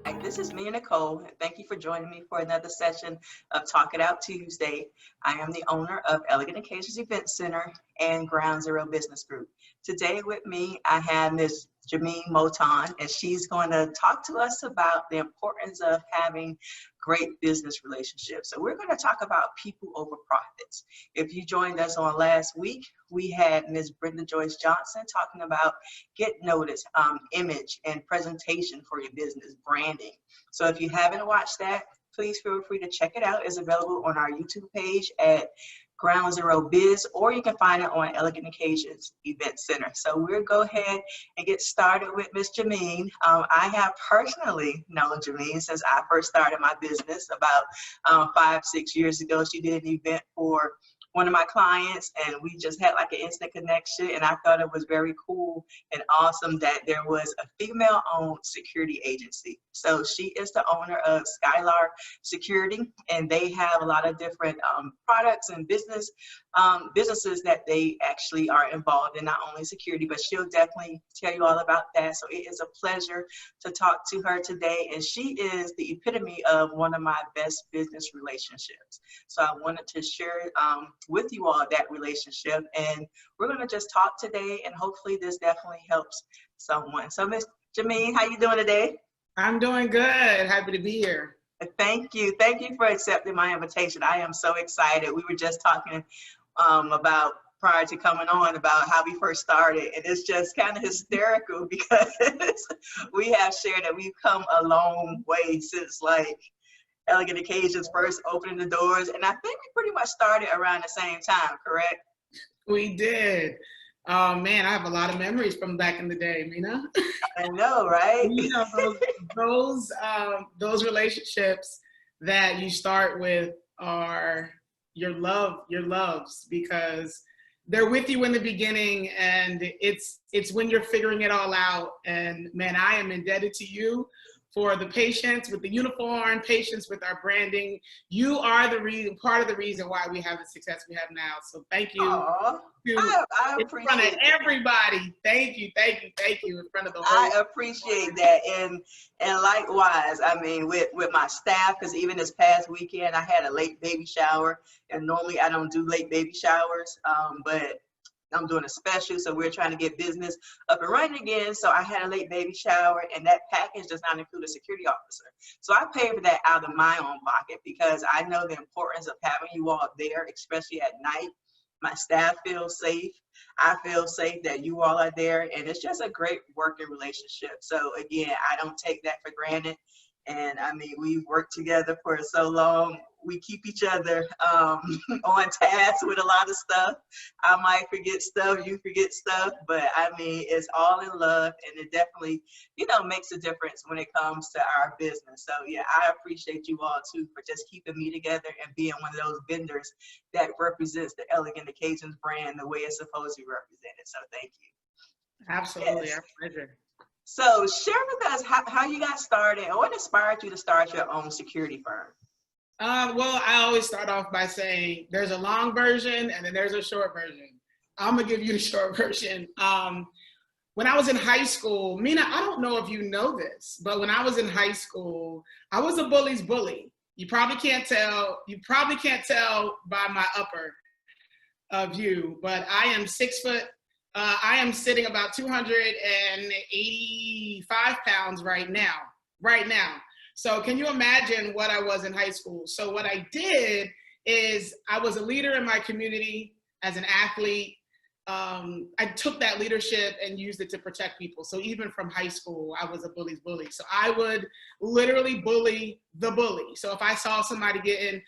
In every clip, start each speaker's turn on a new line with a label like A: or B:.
A: Hi, this is Mina Nicole. Thank you for joining me for another session of Talk It Out Tuesday. I am the owner of Elegant Occasions Event Center and Ground Zero Business Group. Today with me, I have Ms. Jamine Moton, and she's going to talk to us about the importance of having great business relationships. So we're going to talk about people over profits. If you joined us on last week, we had Ms. Brenda Joyce Johnson talking about get noticed, image and presentation for your business, branding. So if you haven't watched that, please feel free to check it out. It's available on our YouTube page at Ground Zero Biz, or you can find it on Elegant Occasions Event Center. So we'll go ahead and get started with Miss Jamine. I have personally known Jamine since I first started my business about 5-6 years ago. She did an event for one of my clients, and we just had like an instant connection, and I thought it was very cool and awesome that there was a female-owned security agency. So she is the owner of Skylar Security, and they have a lot of different products and businesses that they actually are involved in, not only security, but she'll definitely tell you all about that. So it is a pleasure to talk to her today, and she is the epitome of one of my best business relationships. So I wanted to share with you all that relationship, and we're going to just talk today, and hopefully this definitely helps someone. So Miss Jamine, how you doing today?
B: I'm doing good. Happy to be here.
A: Thank you for accepting my invitation. I am so excited. We were just talking about prior to coming on about how we first started, and it's just kind of hysterical because we have shared that we've come a long way since like Elegant Occasions first opening the doors, and I think we pretty much started around the same time, correct?
B: We did. Oh man, I have a lot of memories from back in the day, Mina.
A: I know, right?
B: You know, those relationships that you start with are your loves, because they're with you in the beginning, and it's when you're figuring it all out. And man, I am indebted to you for the patience with the uniform, patience with our branding. You are part of the reason why we have the success we have now. So thank you.
A: Aww, I
B: in front of everybody. Thank you in front of the whole.
A: I appreciate that, and likewise, I mean, with my staff, because even this past weekend I had a late baby shower, and normally I don't do late baby showers, but I'm doing a special, so we're trying to get business up and running again. So I had a late baby shower, and that package does not include a security officer. So I paid for that out of my own pocket because I know the importance of having you all there, especially at night. My staff feels safe. I feel safe that you all are there, and it's just a great working relationship. So again, I don't take that for granted. And I mean, we've worked together for so long. We keep each other on task with a lot of stuff. I might forget stuff, you forget stuff, but I mean, it's all in love, and it definitely, makes a difference when it comes to our business. So yeah, I appreciate you all too for just keeping me together and being one of those vendors that represents the Elegant Occasions brand the way it's supposed to be represented. So thank you.
B: Absolutely,
A: Yes.
B: Our pleasure.
A: So share with us how you got started and what inspired you to start your own security firm?
B: Well, I always start off by saying there's a long version and then there's a short version. I'm gonna give you the short version. When I was in high school, Mina, I don't know if you know this, but when I was in high school, I was a bully's bully. You probably can't tell by my upper view, but I am 6 foot. I am sitting about 285 pounds right now. So can you imagine what I was in high school? So what I did is I was a leader in my community as an athlete. I took that leadership and used it to protect people. So even from high school, I was a bully's bully. So I would literally bully the bully. So if I saw somebody getting,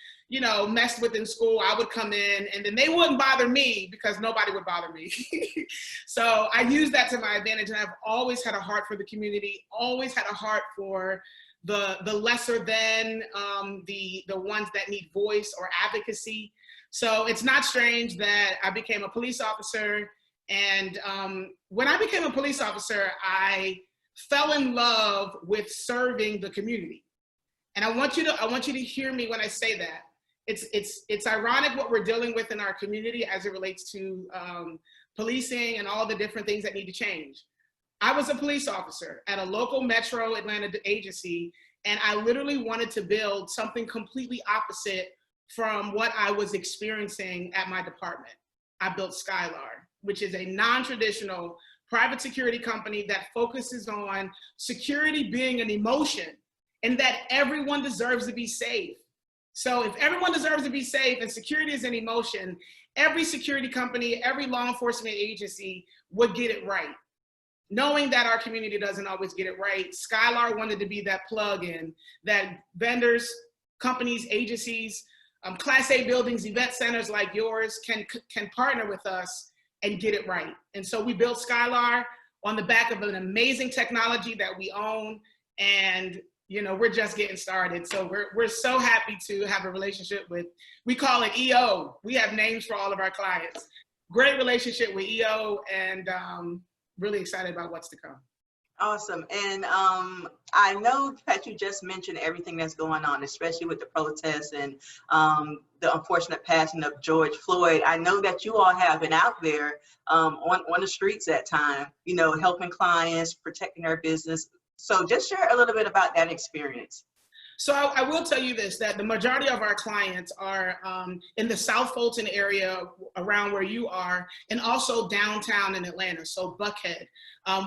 B: messed with in school, I would come in, and then they wouldn't bother me because nobody would bother me. So I used that to my advantage, and I've always had a heart for the community, always had a heart for the lesser than, the ones that need voice or advocacy. So it's not strange that I became a police officer. And when I became a police officer, I fell in love with serving the community. And I want you to hear me when I say that. It's ironic what we're dealing with in our community as it relates to policing and all the different things that need to change. I was a police officer at a local metro Atlanta agency, And I literally wanted to build something completely opposite from what I was experiencing at my department. I built Skylar, which is a non-traditional private security company that focuses on security being an emotion and that everyone deserves to be safe. So if everyone deserves to be safe and security is an emotion, every security company, every law enforcement agency would get it right. Knowing that our community doesn't always get it right, Skylar wanted to be that plug-in that vendors, companies, agencies, Class A buildings, event centers like yours can partner with us and get it right. And so we built Skylar on the back of an amazing technology that we own, and we're just getting started. So we're so happy to have a relationship with, we call it EO. We have names for all of our clients. Great relationship with EO, and really excited about what's to come.
A: Awesome. And I know that you just mentioned everything that's going on, especially with the protests and the unfortunate passing of George Floyd. I know that you all have been out there on the streets at time, helping clients, protecting their business. So just share a little bit about that experience.
B: So I will tell you this, that the majority of our clients are in the South Fulton area around where you are, and also downtown in Atlanta, so Buckhead.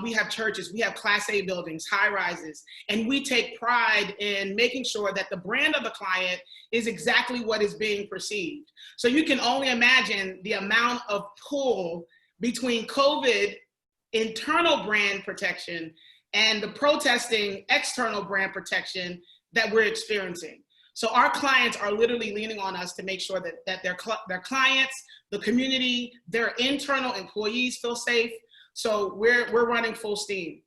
B: We have churches, we have Class A buildings, high rises, and we take pride in making sure that the brand of the client is exactly what is being perceived. So you can only imagine the amount of pull between COVID internal brand protection and the protesting external brand protection that we're experiencing. So our clients are literally leaning on us to make sure that their clients, the community, their internal employees feel safe. So we're running full steam.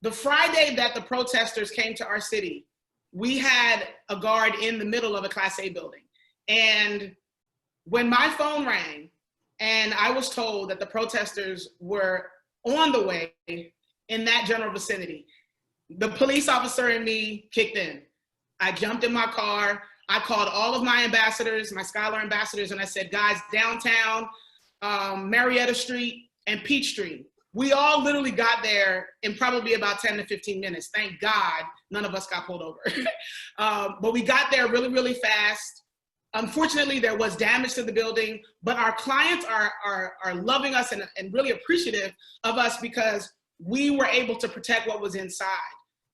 B: The Friday that the protesters came to our city, we had a guard in the middle of a Class A building. And when my phone rang and I was told that the protesters were on the way in that general vicinity, the police officer in me kicked in. I jumped in my car. I called all of my ambassadors, my Skylar ambassadors, and I said, guys, downtown, Marietta Street and Peachtree. We all literally got there in probably about 10 to 15 minutes. Thank God none of us got pulled over. But we got there really, really fast. Unfortunately, there was damage to the building, but our clients are loving us and really appreciative of us because we were able to protect what was inside.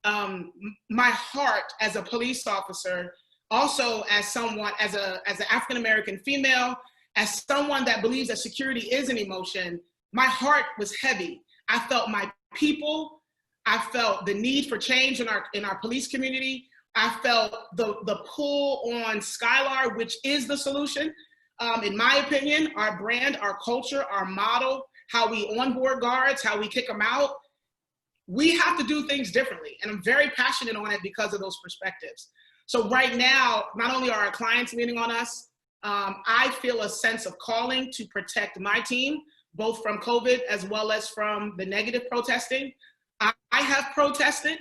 B: My heart as a police officer, also as someone, as an African-American female, as someone that believes that security is an emotion, my heart was heavy. I felt my people. I felt the need for change in our police community. I felt the pull on Skylar, which is the solution. In my opinion, our brand, our culture, our model, how we onboard guards, how we kick them out, we have to do things differently. And I'm very passionate on it because of those perspectives. So right now, not only are our clients leaning on us, I feel a sense of calling to protect my team, both from COVID as well as from the negative protesting. I have protested,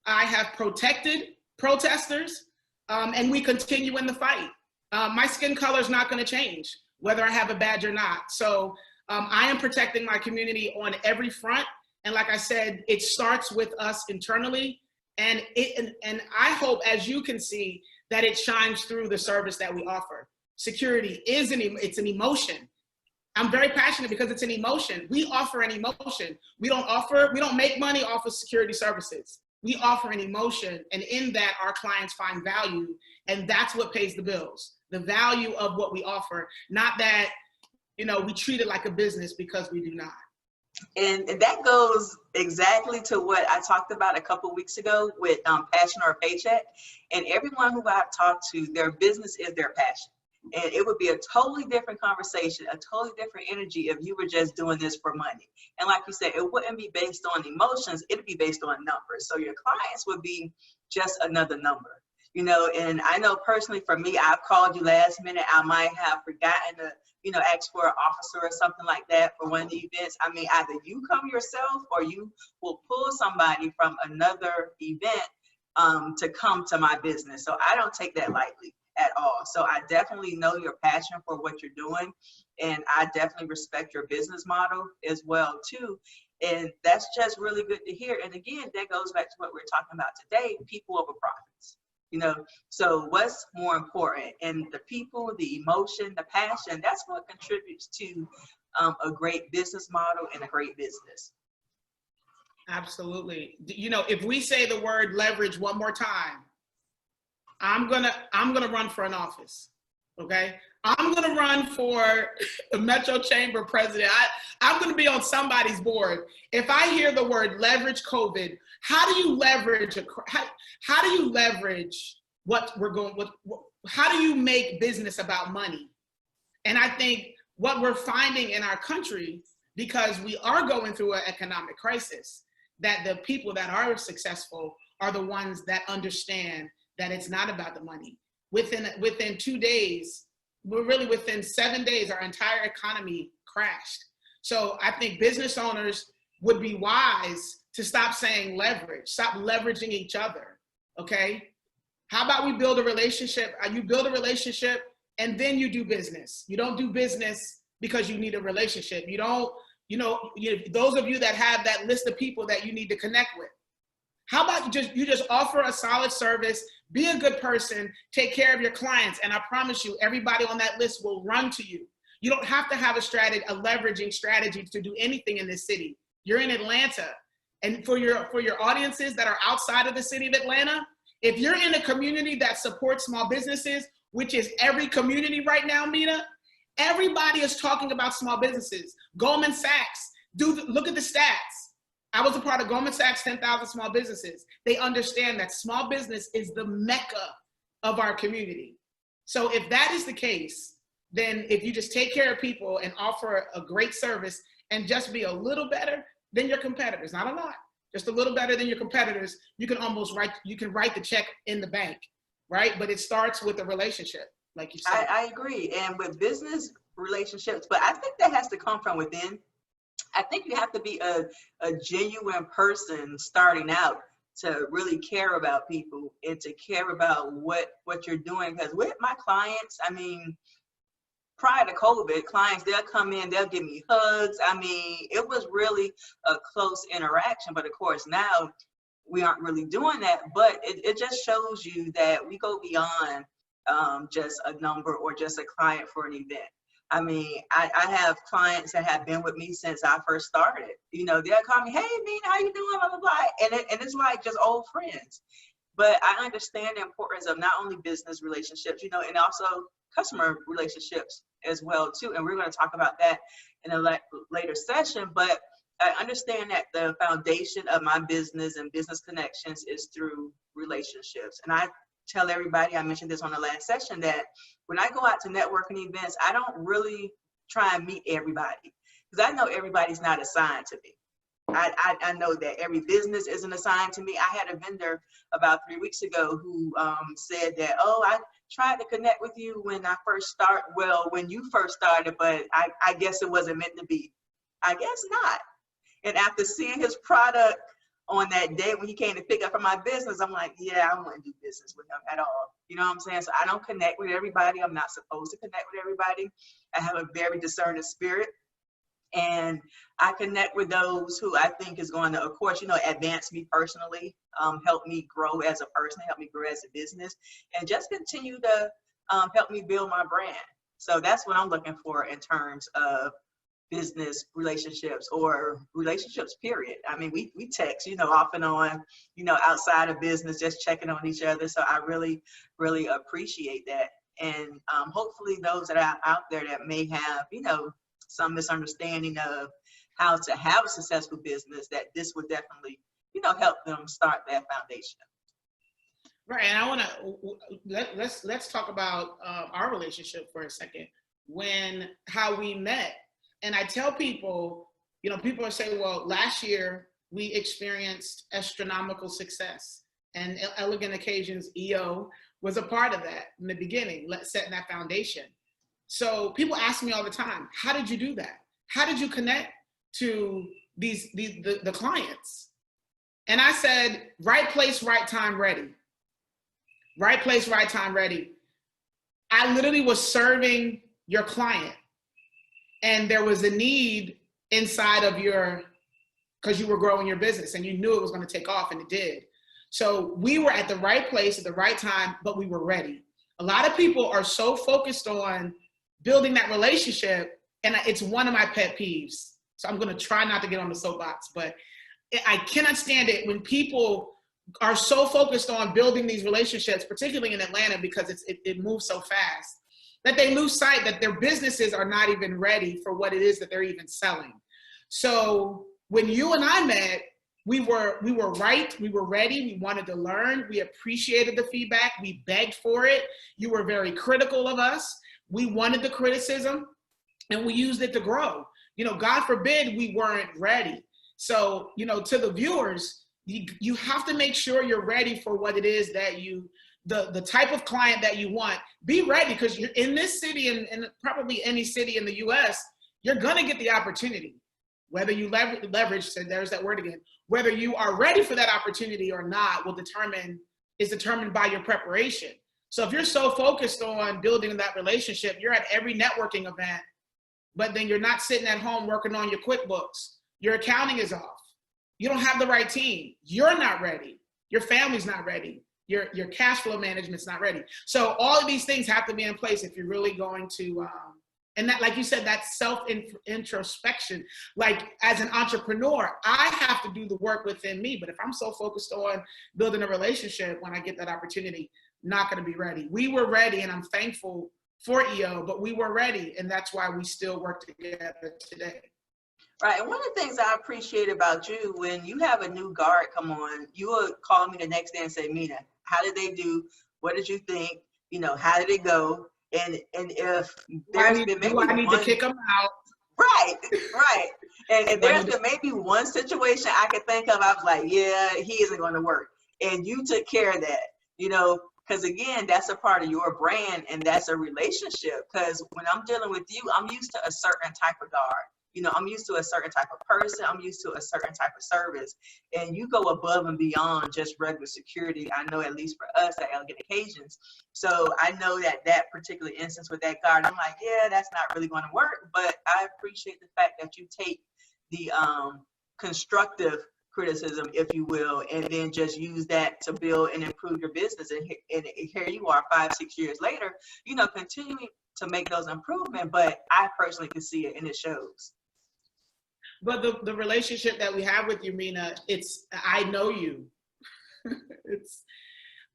B: I have protected protesters, and we continue in the fight. My skin color is not going to change, whether I have a badge or not. So I am protecting my community on every front. And like I said, it starts with us internally. And I hope, as you can see, that it shines through the service that we offer. Security is it's an emotion. I'm very passionate because it's an emotion. We offer an emotion. We don't make money off of security services. We offer an emotion, and in that our clients find value, and that's what pays the bills. The value of what we offer, not that, we treat it like a business, because we do not.
A: And that goes exactly to what I talked about a couple of weeks ago with Passion or Paycheck. And everyone who I've talked to, their business is their passion. And it would be a totally different conversation, a totally different energy if you were just doing this for money. And like you said, it wouldn't be based on emotions, it'd be based on numbers. So your clients would be just another number, and I know personally for me, I've called you last minute. I might have forgotten to, ask for an officer or something like that for one of the events. I mean, either you come yourself or you will pull somebody from another event to come to my business. So I don't take that lightly at all. So I definitely know your passion for what you're doing, and I definitely respect your business model as well too. And that's just really good to hear. And again, that goes back to what we're talking about today, people over profits. So what's more important? And the people, the emotion, the passion, that's what contributes to a great business model and a great business.
B: Absolutely. If we say the word leverage one more time, I'm gonna run for an office. Okay, I'm gonna run for the Metro Chamber president. I'm gonna be on somebody's board. If I hear the word leverage COVID, how do you leverage how do you leverage what we're going with? How do you make business about money? And I think what we're finding in our country, because we are going through an economic crisis, that the people that are successful are the ones that understand that it's not about the money. Within 2 days, within 7 days, our entire economy crashed. So I think business owners would be wise to stop saying leverage, stop leveraging each other, okay? How about we build a relationship? You build a relationship and then you do business. You don't do business because you need a relationship. You don't, those of you that have that list of people that you need to connect with, how about you just offer a solid service, be a good person, take care of your clients, and I promise you, everybody on that list will run to you. You don't have to have a leveraging strategy to do anything in this city. You're in Atlanta, and for your audiences that are outside of the city of Atlanta, if you're in a community that supports small businesses, which is every community right now, Mina, everybody is talking about small businesses. Goldman Sachs, look at the stats. I was a part of Goldman Sachs 10,000 small businesses. They understand that small business is the mecca of our community. So if that is the case, then if you just take care of people and offer a great service and just be a little better than your competitors, not a lot, just a little better than your competitors, you can write the check in the bank, right? But it starts with a relationship, like you said.
A: I agree. And with business relationships, but I think that has to come from within. I think you have to be a genuine person starting out to really care about people and to care about what you're doing. Because with my clients, I mean, prior to COVID, clients, they'll come in, they'll give me hugs. I mean, it was really a close interaction. But of course, now we aren't really doing that. But it just shows you that we go beyond just a number or just a client for an event. I mean, I have clients that have been with me since I first started. They'll call me, hey, Mina, how you doing, blah, blah, blah. And it's like just old friends. But I understand the importance of not only business relationships, and also customer relationships as well, too. And we're going to talk about that in a later session. But I understand that the foundation of my business and business connections is through relationships. And I tell everybody, I mentioned this on the last session, that when I go out to networking events, I don't really try and meet everybody because I know everybody's not assigned to me. I know that every business isn't assigned to me. I had a vendor about 3 weeks ago who said that, oh, I tried to connect with you when you first started, but I guess it wasn't meant to be. I guess not. And after seeing his product on that day when he came to pick up for my business, I'm like, yeah, I don't want to do business with him at all. You know what I'm saying? So I don't connect with everybody. I'm not supposed to connect with everybody. I have a very discerning spirit. And I connect with those who I think is going to, of course, advance me personally, help me grow as a person, help me grow as a business, and just continue to help me build my brand. So that's what I'm looking for in terms of business relationships or relationships, period. I mean, we text, off and on, outside of business, just checking on each other. So I really, really appreciate that. And hopefully those that are out there that may have, some misunderstanding of how to have a successful business, that this would definitely, help them start that foundation.
B: Right, and I want to let's talk about our relationship for a second. How we met, and I tell people, people are saying, well, last year we experienced astronomical success, and Elegant Occasions EO was a part of that in the beginning, setting that foundation. So people ask me all the time, how did you do that? How did you connect to the clients? And I said, right place, right time, ready. Right place, right time, ready. I literally was serving your client, and there was a need inside of your because you were growing your business and you knew it was going to take off, and it did. So we were at the right place at the right time, but we were ready. A lot of people are so focused on building that relationship, and it's one of my pet peeves. So I'm going to try not to get on the soapbox, but I cannot stand it when people are so focused on building these relationships, particularly in Atlanta, because it moves so fast, that they lose sight that their businesses are not even ready for what it is that they're even selling. So when you and I met, we were right, we were ready, we wanted to learn, we appreciated the feedback, we begged for it. You were very critical of us. We wanted the criticism, and we used it to grow. God forbid we weren't ready. So, to the viewers, you have to make sure you're ready for what it is that the type of client that you want. Be ready, because you're in this city and probably any city in the US, you're going to get the opportunity. Whether you leverage, so there's that word again, whether you are ready for that opportunity or not is determined by your preparation. So if you're so focused on building that relationship, you're at every networking event, but then you're not sitting at home working on your QuickBooks. Your accounting is off. You don't have the right team. You're not ready. Your family's not ready. Your cash flow management's not ready. So all of these things have to be in place if you're really going to, and that, like you said, that self-introspection. Like as an entrepreneur, I have to do the work within me. But if I'm so focused on building a relationship, when I get that opportunity, not going to be ready. We were ready, and I'm thankful for EO, but we were ready, and that's why we still work together today.
A: Right, and one of the things I appreciate about you, when you have a new guard come on, you will call me the next day and say, Mina, how did they do? What did you think? How did it go? And if there's been maybe
B: I need to kick them out.
A: Right. And there's been maybe one situation I could think of, I was like, yeah, he isn't going to work. And you took care of that, because again, that's a part of your brand, and that's a relationship. Because when I'm dealing with you, I'm used to a certain type of guard. I'm used to a certain type of person. I'm used to a certain type of service. And you go above and beyond just regular security. I know, at least for us at Elegant Occasions. So I know that particular instance with that guard, I'm like, yeah, that's not really going to work. But I appreciate the fact that you take the constructive criticism, if you will, and then just use that to build and improve your business. And here you are 5-6 years later, continuing to make those improvements. But I personally can see it, and it shows.
B: But the relationship that we have with you, Mina, I know you. It's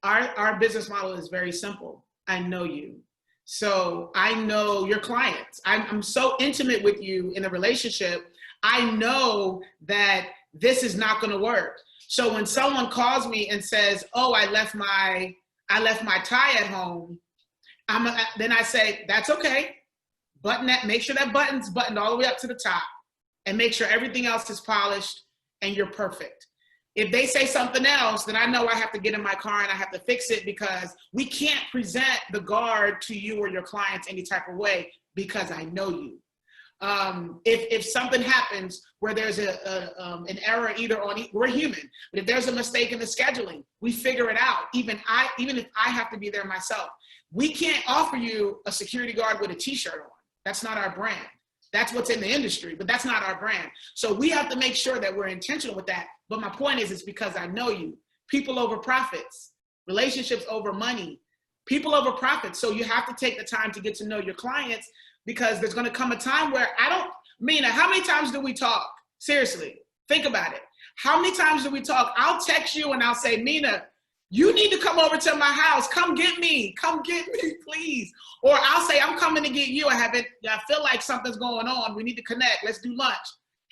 B: our business model is very simple. I know you. So I know your clients. I'm so intimate with you in a relationship. I know that this is not going to work. So when someone calls me and says, oh, I left my tie at home, then I say, that's okay. Button that, make sure that button's buttoned all the way up to the top, and make sure everything else is polished and you're perfect. If they say something else, then I know I have to get in my car and I have to fix it, because we can't present the guard to you or your clients any type of way, because I know you. If something happens where there's an error, we're human, but if there's a mistake in the scheduling, we figure it out. Even if I have to be there myself, we can't offer you a security guard with a t-shirt on. That's not our brand. That's what's in the industry, but that's not our brand. So we have to make sure that we're intentional with that. But my point is, it's because I know you. People over profits, relationships over money, people over profits. So you have to take the time to get to know your clients, because there's going to come a time where Mina, how many times do we talk? Seriously, think about it. How many times do we talk? I'll text you and I'll say, Mina, you need to come over to my house. Come get me, please. Or I'll say, I'm coming to get you. I feel like something's going on. We need to connect. Let's do lunch.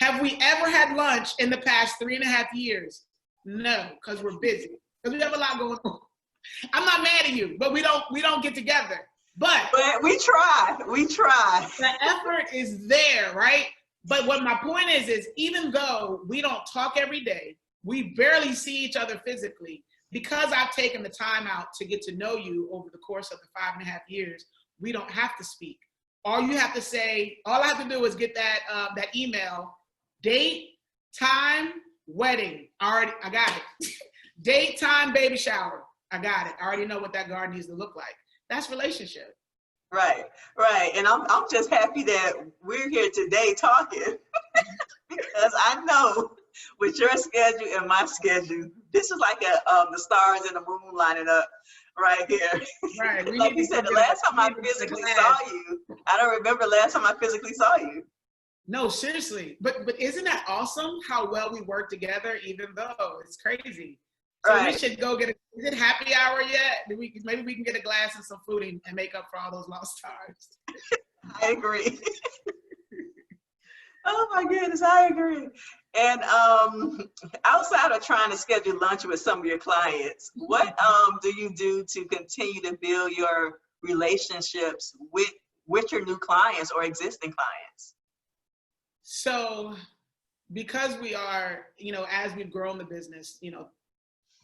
B: Have we ever had lunch in the past 3.5 years? No, because we're busy. Because we have a lot going on. I'm not mad at you, but we don't get together. But
A: we try.
B: The effort is there, right? But what my point is even though we don't talk every day, we barely see each other physically, because I've taken the time out to get to know you over the course of the 5.5 years, we don't have to speak. All I have to do is get that email, date, time, wedding. I got it. Date, time, baby shower. I got it. I already know what that garden needs to look like. That's relationship.
A: Right. And I'm just happy that we're here today talking because I know with your schedule and my schedule, this is like the stars and the moon lining up right here.
B: Right.
A: Like you said, the last time I physically saw you, I don't remember the last time I physically saw you.
B: No, seriously. But isn't that awesome how well we work together, even though it's crazy? So
A: right.
B: We should go get is it happy hour yet? Maybe we can get a glass and some food and make up for all those lost times.
A: I agree. Oh my goodness, I agree. And outside of trying to schedule lunch with some of your clients, what do you do to continue to build your relationships with your new clients or existing clients?
B: So because we are, as we've grown the business,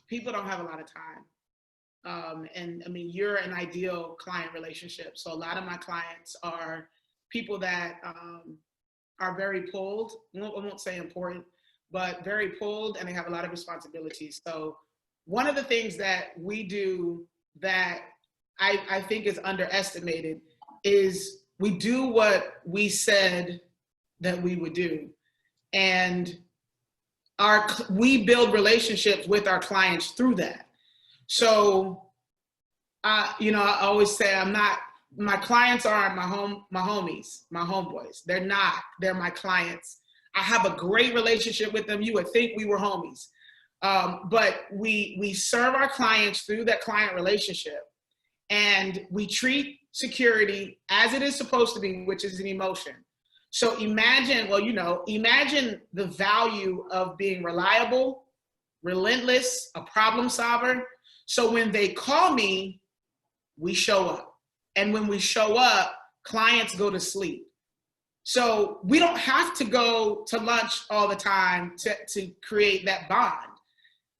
B: people don't have a lot of time. And I mean, you're an ideal client relationship. So a lot of my clients are people that are very pulled. I won't say important, but very pulled, and they have a lot of responsibilities. So one of the things that we do that I think is underestimated is we do what we said that we would do. And we build relationships with our clients through that. So, I always say my clients aren't my homies, my homeboys. They're not, they're my clients. I have a great relationship with them. You would think we were homies. But we serve our clients through that client relationship, and we treat security as it is supposed to be, which is an emotion. So imagine the value of being reliable, relentless, a problem solver. So when they call me, we show up. And when we show up, clients go to sleep. So we don't have to go to lunch all the time to create that bond.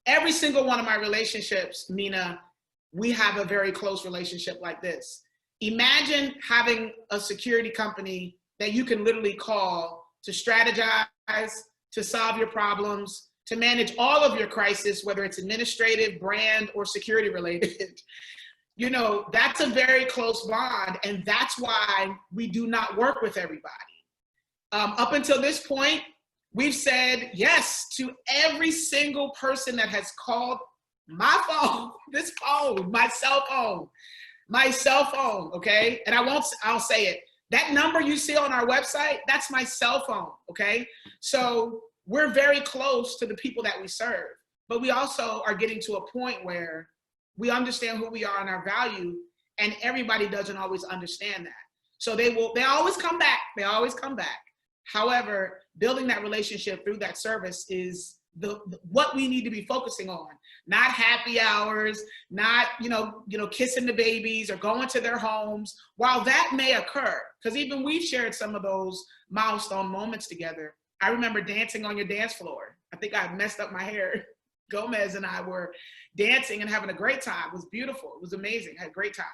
B: Every single one of my relationships, Mina, we have a very close relationship like this. Imagine having a security company that you can literally call to strategize, to solve your problems, to manage all of your crisis, whether it's administrative, brand, or security related. That's a very close bond, and that's why we do not work with everybody. Up until this point, we've said yes to every single person that has called my phone, this phone, my cell phone, okay? And I'll say it. That number you see on our website, that's my cell phone, okay? So we're very close to the people that we serve, but we also are getting to a point where we understand who we are and our value, and everybody doesn't always understand that. So they always come back. They always come back. However, building that relationship through that service is what we need to be focusing on. Not happy hours, not kissing the babies or going to their homes. While that may occur, because even we've shared some of those milestone moments together. I remember dancing on your dance floor. I think I messed up my hair. Gomez and I were dancing and having a great time. It was beautiful. It was amazing. I had a great time.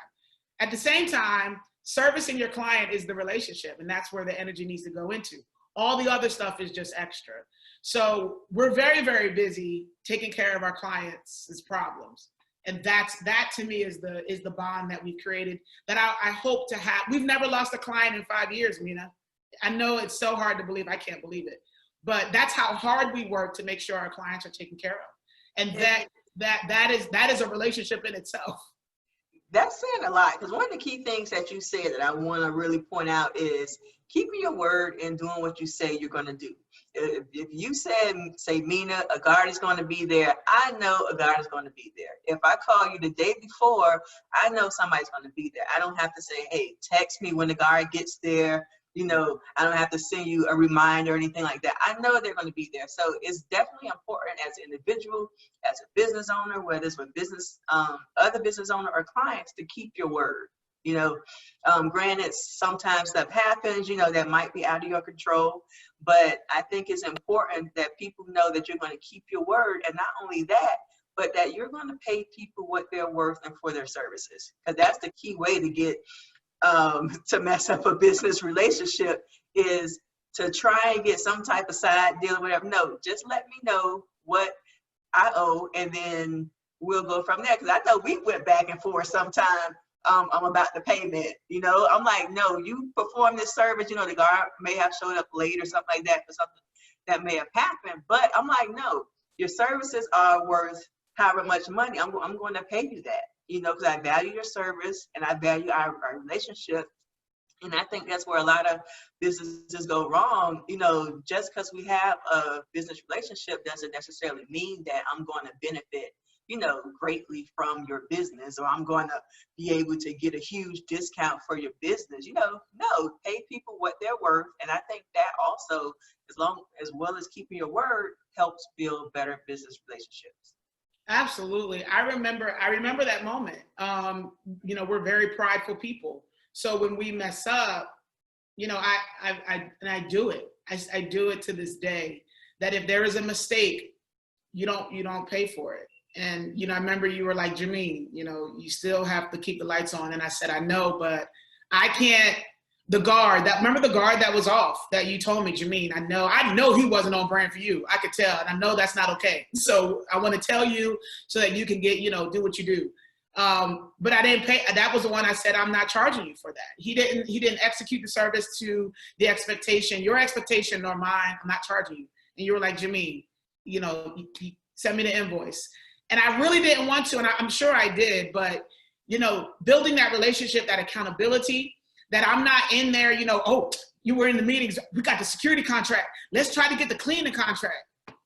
B: At the same time, servicing your client is the relationship, and that's where the energy needs to go into. All the other stuff is just extra. So we're very, very busy taking care of our clients' problems. And that to me is the bond that we've created that I hope to have. We've never lost a client in 5 years, Mina. I know it's so hard to believe. I can't believe it. But that's how hard we work to make sure our clients are taken care of. And that is a relationship in itself.
A: That's saying a lot, because one of the key things that you said that I want to really point out is keeping your word and doing what you say you're going to do. If you say, Mina, a guard is going to be there, I know a guard is going to be there. If I call you the day before, I know somebody's going to be there. I don't have to say, hey, text me when the guard gets there. I don't have to send you a reminder or anything like that. I know they're going to be there. So it's definitely important as an individual, as a business owner, whether it's with other business owner or clients, to keep your word. Granted, sometimes stuff happens, that might be out of your control, but I think it's important that people know that you're going to keep your word, and not only that, but that you're going to pay people what they're worth and for their services, because that's the key way to get to mess up a business relationship, is to try and get some type of side deal or whatever. No, just let me know what I owe, and then we'll go from there. Because I know we went back and forth sometime about the payment. I'm like, no, you perform this service. The guard may have showed up late or something like that for something. that may have happened. But I'm like, no, your services are worth however much money. I'm going to pay you that, because I value your service and I value our relationship. And I think that's where a lot of businesses go wrong. Just because we have a business relationship doesn't necessarily mean that I'm going to benefit, greatly from your business, or I'm going to be able to get a huge discount for your business. No, pay people what they're worth. And I think that also, as well as keeping your word, helps build better business relationships.
B: Absolutely. I remember that moment. We're very prideful people. So when we mess up, I do it. I do it to this day, that if there is a mistake, you don't pay for it. And, I remember you were like, Jamine, you still have to keep the lights on. And I said, I know, but I can't. Remember the guard that was off that you told me, Jamine, I know he wasn't on brand for you. I could tell. And I know that's not okay. So I want to tell you so that you can get, do what you do. But I didn't pay. That was the one I said, I'm not charging you for that. He didn't execute the service to the expectation, your expectation or mine. I'm not charging you. And you were like, Jamine, send me the invoice. And I really didn't want to, and I'm sure I did, but, building that relationship, that accountability, that I'm not in there, oh, you were in the meetings, we got the security contract. Let's try to get the cleaning contract.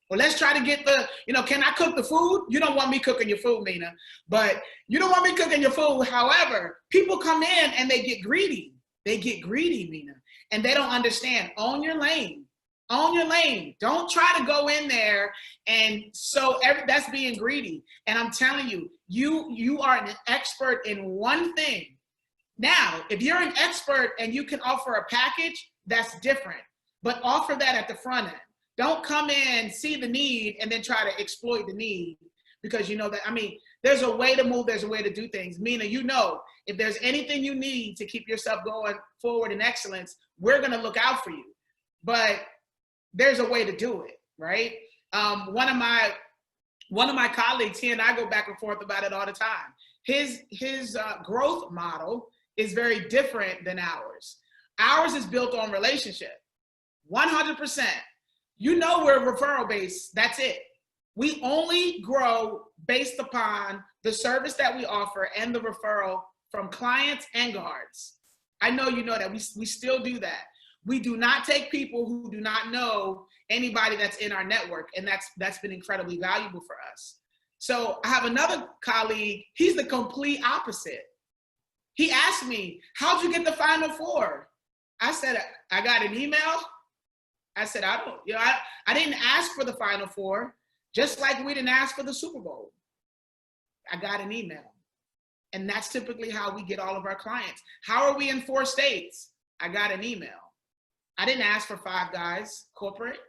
B: Or let's try to get the, can I cook the food? You don't want me cooking your food, Mina, but you don't want me cooking your food. However, people come in and they get greedy. They get greedy, Mina, and they don't understand. Own your lane. Own your lane. Don't try to go in there and that's being greedy. And I'm telling you, you are an expert in one thing. Now, if you're an expert and you can offer a package, that's different. But offer that at the front end. Don't come in, see the need, and then try to exploit the need, because there's a way to move, there's a way to do things. Mina, if there's anything you need to keep yourself going forward in excellence, we're going to look out for you. But there's a way to do it, right? One of my colleagues, he and I go back and forth about it all the time. His growth model is very different than ours. Ours is built on relationship, 100%. We're referral based. That's it. We only grow based upon the service that we offer and the referral from clients and guards. I know you know that. We still do that. We do not take people who do not know anybody that's in our network, and that's been incredibly valuable for us. So I have another colleague. He's the complete opposite. He asked me, how'd you get the Final Four? I said, I got an email. I said, I didn't ask for the Final Four, just like we didn't ask for the Super Bowl. I got an email. And that's typically how we get all of our clients. How are we in 4 states? I got an email. I didn't ask for Five Guys corporate,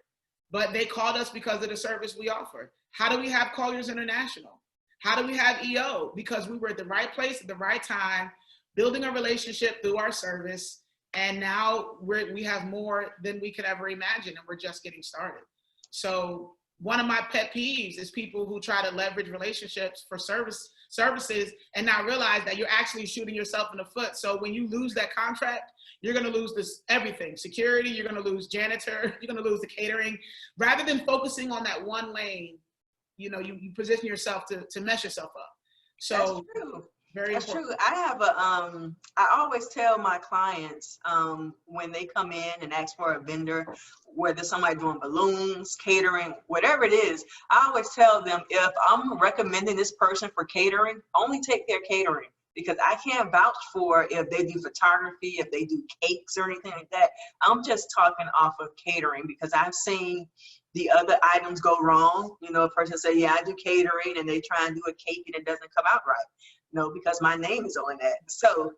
B: but they called us because of the service we offer. How do we have Colliers International? How do we have EO? Because we were at the right place at the right time, building a relationship through our service. And now we have more than we could ever imagine, and we're just getting started. So one of my pet peeves is people who try to leverage relationships for services and not realize that you're actually shooting yourself in the foot. So when you lose that contract, you're going to lose everything. Security, you're going to lose janitor, you're going to lose the catering. Rather than focusing on that one lane, you position yourself to mess yourself up. So
A: that's true.
B: Very
A: That's
B: important.
A: true. I always tell my clients when they come in and ask for a vendor, whether somebody doing balloons, catering, whatever it is, I always tell them, if I'm recommending this person for catering, only take their catering, because I can't vouch for if they do photography, if they do cakes or anything like that. I'm just talking off of catering, because I've seen the other items go wrong. A person say, yeah, I do catering, and they try and do a cake and it doesn't come out right. No, because my name is on that. So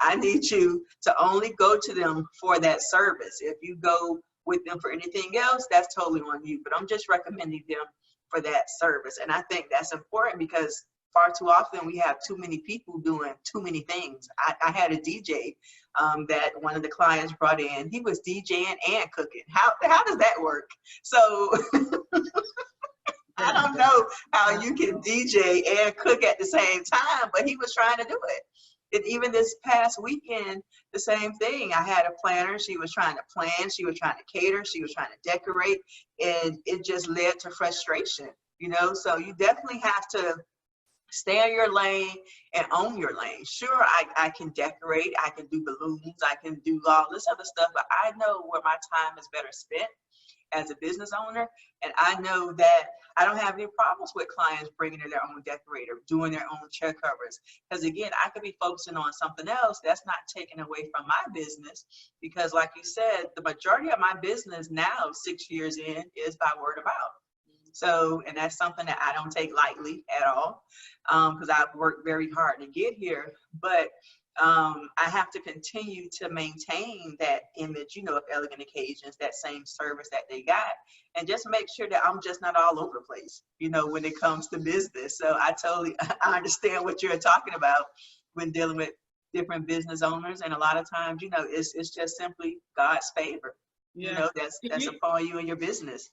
A: I need you to only go to them for that service. If you go with them for anything else, that's totally on you. But I'm just recommending them for that service. And I think that's important, because far too often we have too many people doing too many things. I had a DJ that one of the clients brought in. He was DJing and cooking. How does that work? So I don't know how you can DJ and cook at the same time, but he was trying to do it. And even this past weekend, the same thing. I had a planner. She was trying to plan. She was trying to cater. She was trying to decorate. And it just led to frustration, So you definitely have to stay in your lane and own your lane. Sure, I can decorate. I can do balloons. I can do all this other stuff. But I know where my time is better spent as a business owner. And I know that I don't have any problems with clients bringing in their own decorator, doing their own chair covers. Because again, I could be focusing on something else that's not taken away from my business. Because like you said, the majority of my business now, 6 years in, is by word of mouth. So, and that's something that I don't take lightly at all, because I've worked very hard to get here. But I have to continue to maintain that image, of Elegant Occasions, that same service that they got, and just make sure that I'm just not all over the place, when it comes to business. So I understand what you're talking about when dealing with different business owners. And a lot of times, it's just simply God's favor, that's upon you and your business.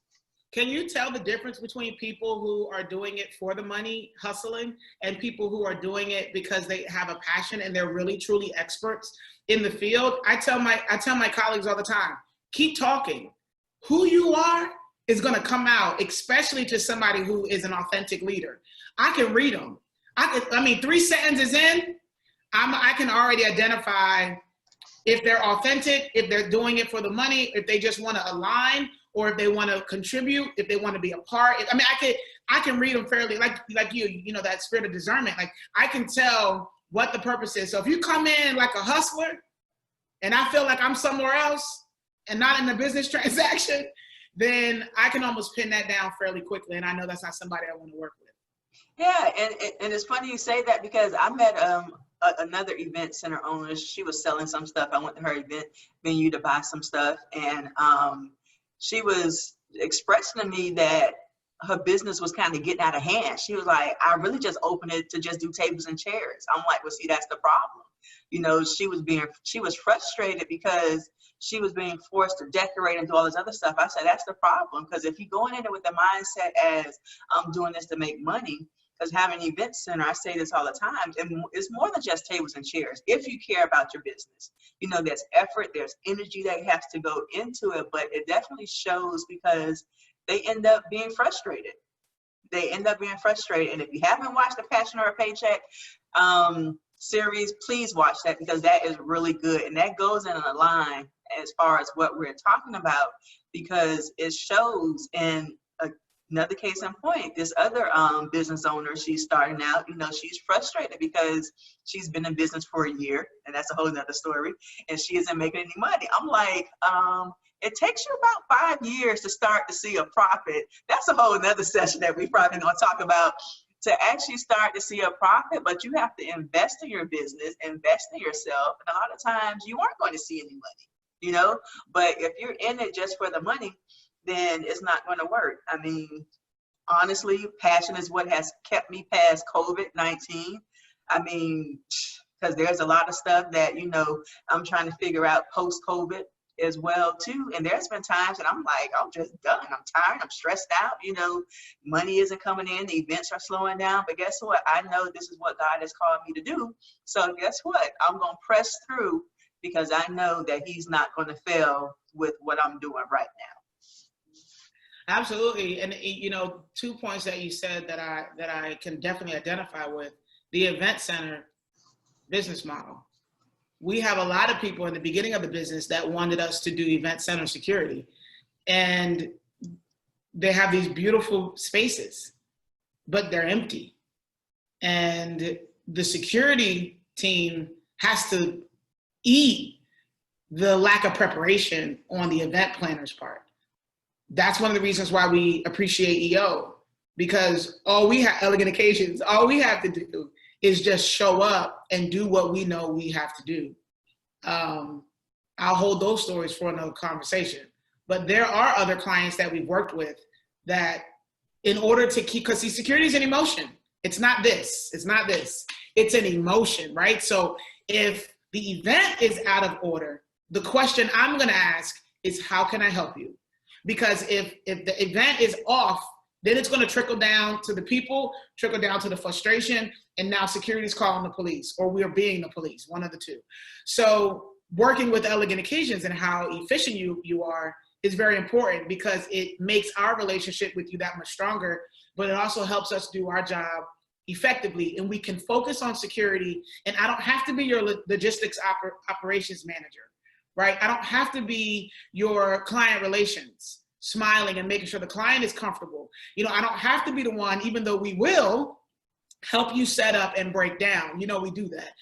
B: Can you tell the difference between people who are doing it for the money, hustling, and people who are doing it because they have a passion and they're really truly experts in the field? I tell my colleagues all the time, keep talking. Who you are is going to come out, especially to somebody who is an authentic leader. I can read them. 3 sentences in, I can already identify if they're authentic, if they're doing it for the money, if they just want to align, or if they want to contribute, if they want to be a part. I can read them fairly, like you, that spirit of discernment. Like, I can tell what the purpose is. So if you come in like a hustler and I feel like I'm somewhere else and not in the business transaction, then I can almost pin that down fairly quickly. And I know that's not somebody I want to work with.
A: Yeah, and it's funny you say that, because I met another event center owner. She was selling some stuff. I went to her event venue to buy some stuff, and she was expressing to me that her business was kind of getting out of hand. She was like, I really just opened it to just do tables and chairs. I'm like, well, see, that's the problem. She was frustrated because she was being forced to decorate and do all this other stuff. I said, that's the problem. Because if you're going in it with the mindset as I'm doing this to make money, because having an event center, I say this all the time, and it's more than just tables and chairs. If you care about your business, there's effort, there's energy that has to go into it, but it definitely shows because they end up being frustrated. And if you haven't watched the Passion or a Paycheck series, please watch that, because that is really good. And that goes in a line as far as what we're talking about, because it shows in another case in point, this other business owner, she's starting out, she's frustrated because she's been in business for a year, and that's a whole nother story, and she isn't making any money. I'm like, it takes you about 5 years to start to see a profit. That's a whole nother session that we probably gonna talk about, to actually start to see a profit. But you have to invest in your business, invest in yourself, and a lot of times you aren't going to see any money, but if you're in it just for the money, then it's not going to work. I mean, honestly, passion is what has kept me past COVID-19. I mean, because there's a lot of stuff that, I'm trying to figure out post-COVID as well, too. And there's been times that I'm like, I'm just done. I'm tired. I'm stressed out. Money isn't coming in. The events are slowing down. But guess what? I know this is what God has called me to do. So guess what? I'm going to press through, because I know that He's not going to fail with what I'm doing right now.
B: Absolutely. And 2 points that you said that I can definitely identify with: the event center business model. We have a lot of people in the beginning of the business that wanted us to do event center security, and they have these beautiful spaces, but they're empty. And the security team has to eat the lack of preparation on the event planner's part. That's one of the reasons why we appreciate EO, because Elegant Occasions, all we have to do is just show up and do what we know we have to do. I'll hold those stories for another conversation. But there are other clients that we've worked with that, in order to keep, because see, security is an emotion. It's not this, it's an emotion, right? So if the event is out of order, the question I'm gonna ask is, how can I help you? Because if the event is off Then it's going to trickle down to the people, trickle down to the frustration, and now security is calling the police, or we are being the police, one of the two. So working with Elegant Occasions and how efficient you are is very important, because it makes our relationship with you that much stronger, but it also helps us do our job effectively, and we can focus on security. And I don't have to be your logistics operations manager, right? I don't have to be your client relations, smiling and making sure the client is comfortable. You know, I don't have to be the one, even though we will help you set up and break down. You know, we do that.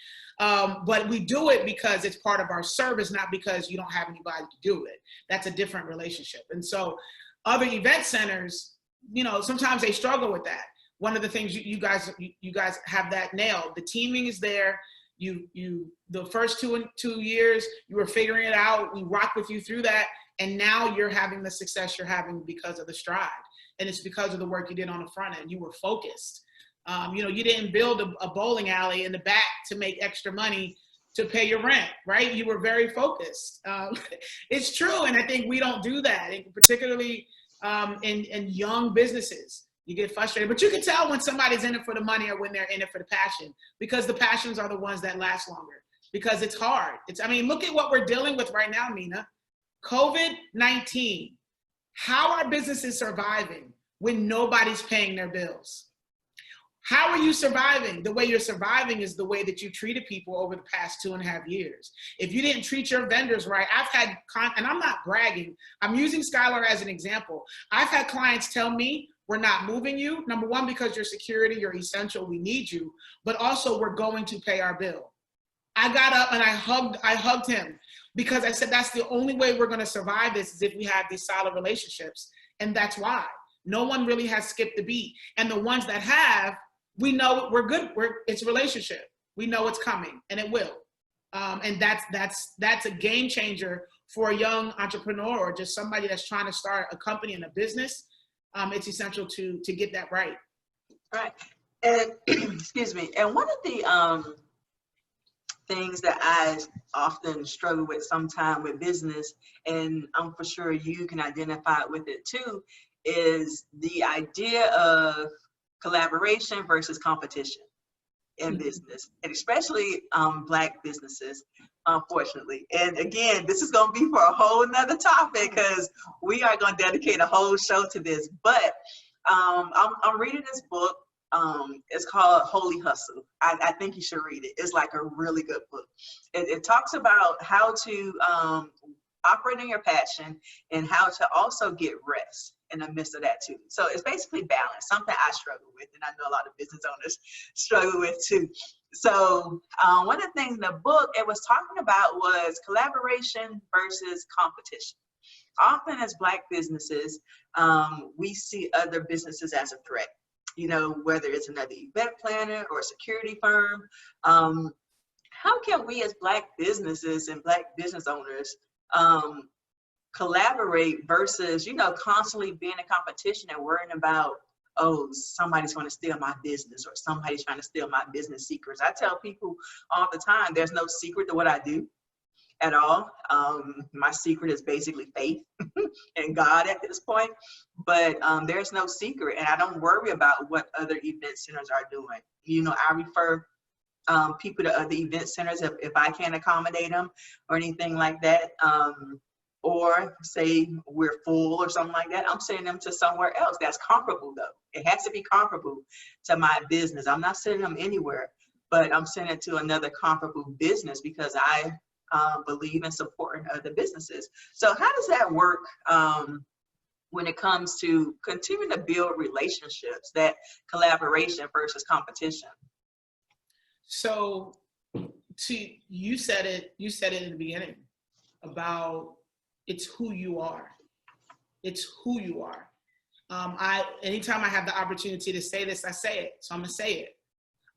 B: But we do it because it's part of our service, not because you don't have anybody to do it. That's a different relationship. And so other event centers, you know, sometimes they struggle with that. One of the things you guys have that nailed. The teaming is there. The first 2 years, you were figuring it out. We rocked with you through that. And now you're having the success you're having because of the stride. And it's because of the work you did on the front end. You were focused. You know, you didn't build a bowling alley in the back to make extra money to pay your rent, right? You were very focused. It's true. And I think we don't do that, particularly in young businesses. You get frustrated, but you can tell when somebody's in it for the money or when they're in it for the passion, because the passions are the ones that last longer, because it's hard. I mean, look at what we're dealing with right now, Mina. COVID-19. How are businesses surviving when nobody's paying their bills? How are you surviving? The way you're surviving is the way that you treated people over the past 2.5 years. If you didn't treat your vendors right, I've had, and I'm not bragging, I'm using Skylar as an example. I've had clients tell me, we're not moving you. Number one, because you're security, you're essential, we need you, but also we're going to pay our bill. I got up and I hugged him, because I said, that's the only way we're gonna survive this, is if we have these solid relationships. And that's why. No one really has skipped the beat. And the ones that have, we know we're good. It's a relationship. We know it's coming, and it will. And that's a game changer for a young entrepreneur, or just somebody that's trying to start a company and a business. It's essential to get that right.
A: Right. And excuse me. And one of the things that I often struggle with sometimes with business, and I'm for sure you can identify with it too, is the idea of collaboration versus competition in business, and especially Black businesses, unfortunately. And again, this is going to be for a whole nother topic, because we are going to dedicate a whole show to this. But I'm reading this book. It's called Holy Hustle. I think you should read it. It's like a really good book. It talks about how to operate in your passion, and how to also get rest in the midst of that too. So it's basically balance, something I struggle with, and I know a lot of business owners struggle with too. So one of the things in the book it was talking about was collaboration versus competition. Often as Black businesses, we see other businesses as a threat. You know, whether it's another event planner or a security firm. How can we as Black businesses and Black business owners collaborate versus, you know, constantly being in competition and worrying about, oh, somebody's going to steal my business, or somebody's trying to steal my business secrets? I tell people all the time, there's no secret to what I do at all. My secret is basically faith in God at this point, but there's no secret, and I don't worry about what other event centers are doing. You know, I refer people to other event centers if I can't accommodate them or anything like that. Or say we're full or something like that, I'm sending them to somewhere else that's comparable though. It has to be comparable to my business. I'm not sending them anywhere, but I'm sending it to another comparable business, because I believe in supporting other businesses. So how does that work when it comes to continuing to build relationships, that collaboration versus competition?
B: So you said it in the beginning about it's who you are. It's who you are. Anytime I have the opportunity to say this, I say it. So I'm gonna say it.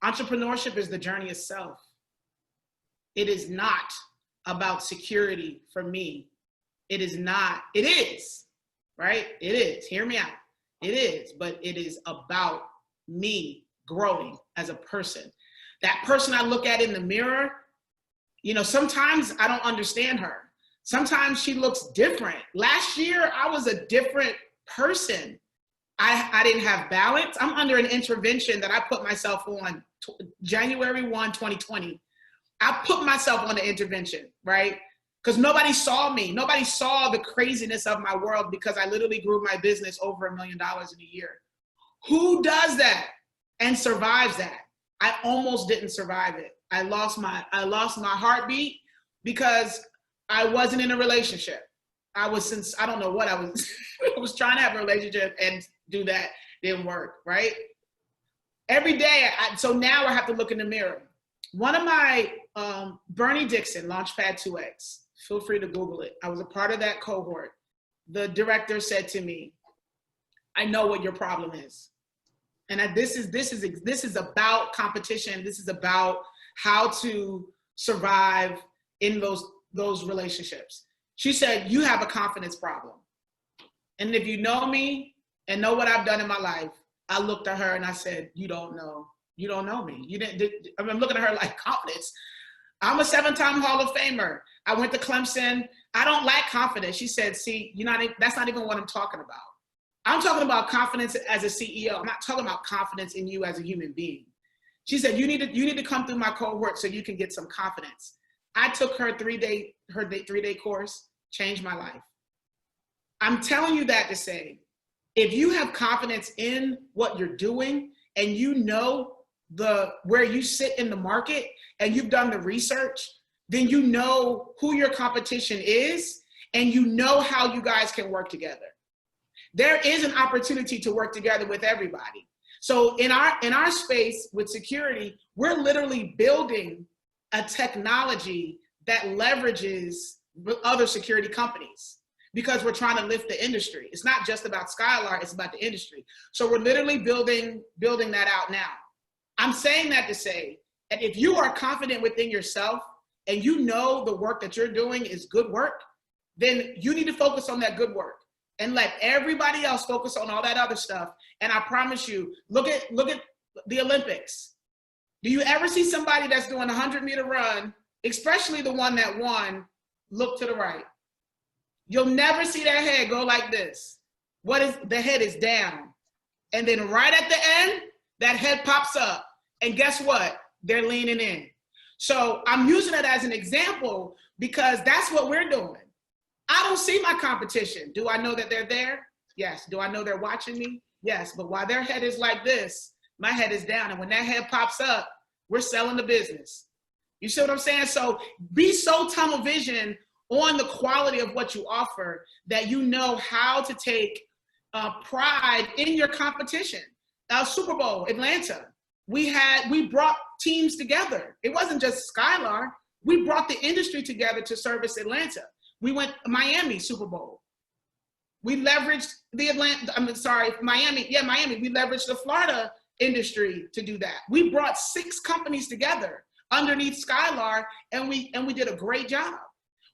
B: Entrepreneurship is the journey of self. It is not about security for me. It is not. It is, right? It is. Hear me out. It is, but it is about me growing as a person. That person I look at in the mirror, you know, sometimes I don't understand her. Sometimes she looks different. Last year, I was a different person. I didn't have balance. I'm under an intervention that I put myself on January 1, 2020. I put myself on the intervention, right? Because nobody saw me. Nobody saw the craziness of my world because I literally grew my business over $1 million in a year. Who does that and survives that? I almost didn't survive it. I lost my heartbeat because I wasn't in a relationship. I don't know what I was, I was trying to have a relationship and do that, didn't work, right? Every day, so now I have to look in the mirror. One of my, Bernie Dixon, Launchpad 2X, feel free to Google it. I was a part of that cohort. The director said to me, I know what your problem is. And this is about competition. This is about how to survive in those relationships. She said, you have a confidence problem. And if you know me and know what I've done in my life, I looked at her and I said, you don't know me. I'm looking at her like, confidence. I'm a 7-time Hall of Famer. I went to Clemson. I don't lack confidence. She said, see, that's not even what I'm talking about. I'm talking about confidence as a CEO. I'm not talking about confidence in you as a human being. She said, you need to come through my cohort so you can get some confidence. I took her three-day course, changed my life. I'm telling you that to say, if you have confidence in what you're doing and you know where you sit in the market and you've done the research, then you know who your competition is and you know how you guys can work together. There is an opportunity to work together with everybody. So in our space with security, we're literally building a technology that leverages other security companies because we're trying to lift the industry. It's not just about Skylar, it's about the industry. So we're literally building that out now. I'm saying that to say that if you are confident within yourself and you know the work that you're doing is good work, then you need to focus on that good work and let everybody else focus on all that other stuff. And I promise you, look at the Olympics. Do you ever see somebody that's doing a 100-meter run, especially the one that won, look to the right? You'll never see their head go like this. The head is down. And then right at the end, that head pops up. And guess what? They're leaning in. So I'm using it as an example because that's what we're doing. I don't see my competition. Do I know that they're there? Yes. Do I know they're watching me? Yes. But while their head is like this, my head is down. And when that head pops up, we're selling the business. You see what I'm saying? So be so tunnel vision on the quality of what you offer that you know how to take pride in your competition. Super Bowl, Atlanta, we brought teams together. It wasn't just Skylar. We brought the industry together to service Atlanta. We went Miami Super Bowl. We leveraged Miami. Yeah, Miami. We leveraged the Florida industry to do that. We brought 6 companies together underneath Skylar, and we did a great job.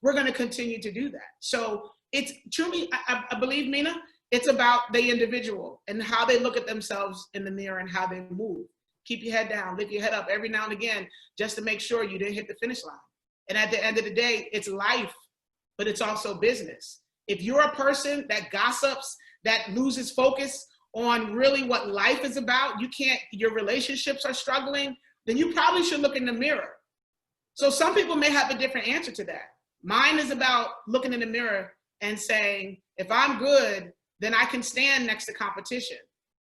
B: We're going to continue to do that. So it's truly, I believe, Mina, it's about the individual and how they look at themselves in the mirror and how they move. Keep your head down, lift your head up every now and again, just to make sure you didn't hit the finish line. And at the end of the day, it's life, but it's also business. If you're a person that gossips, that loses focus on really what life is about, your relationships are struggling, then you probably should look in the mirror. So some people may have a different answer to that. Mine is about looking in the mirror and saying, if I'm good, then I can stand next to competition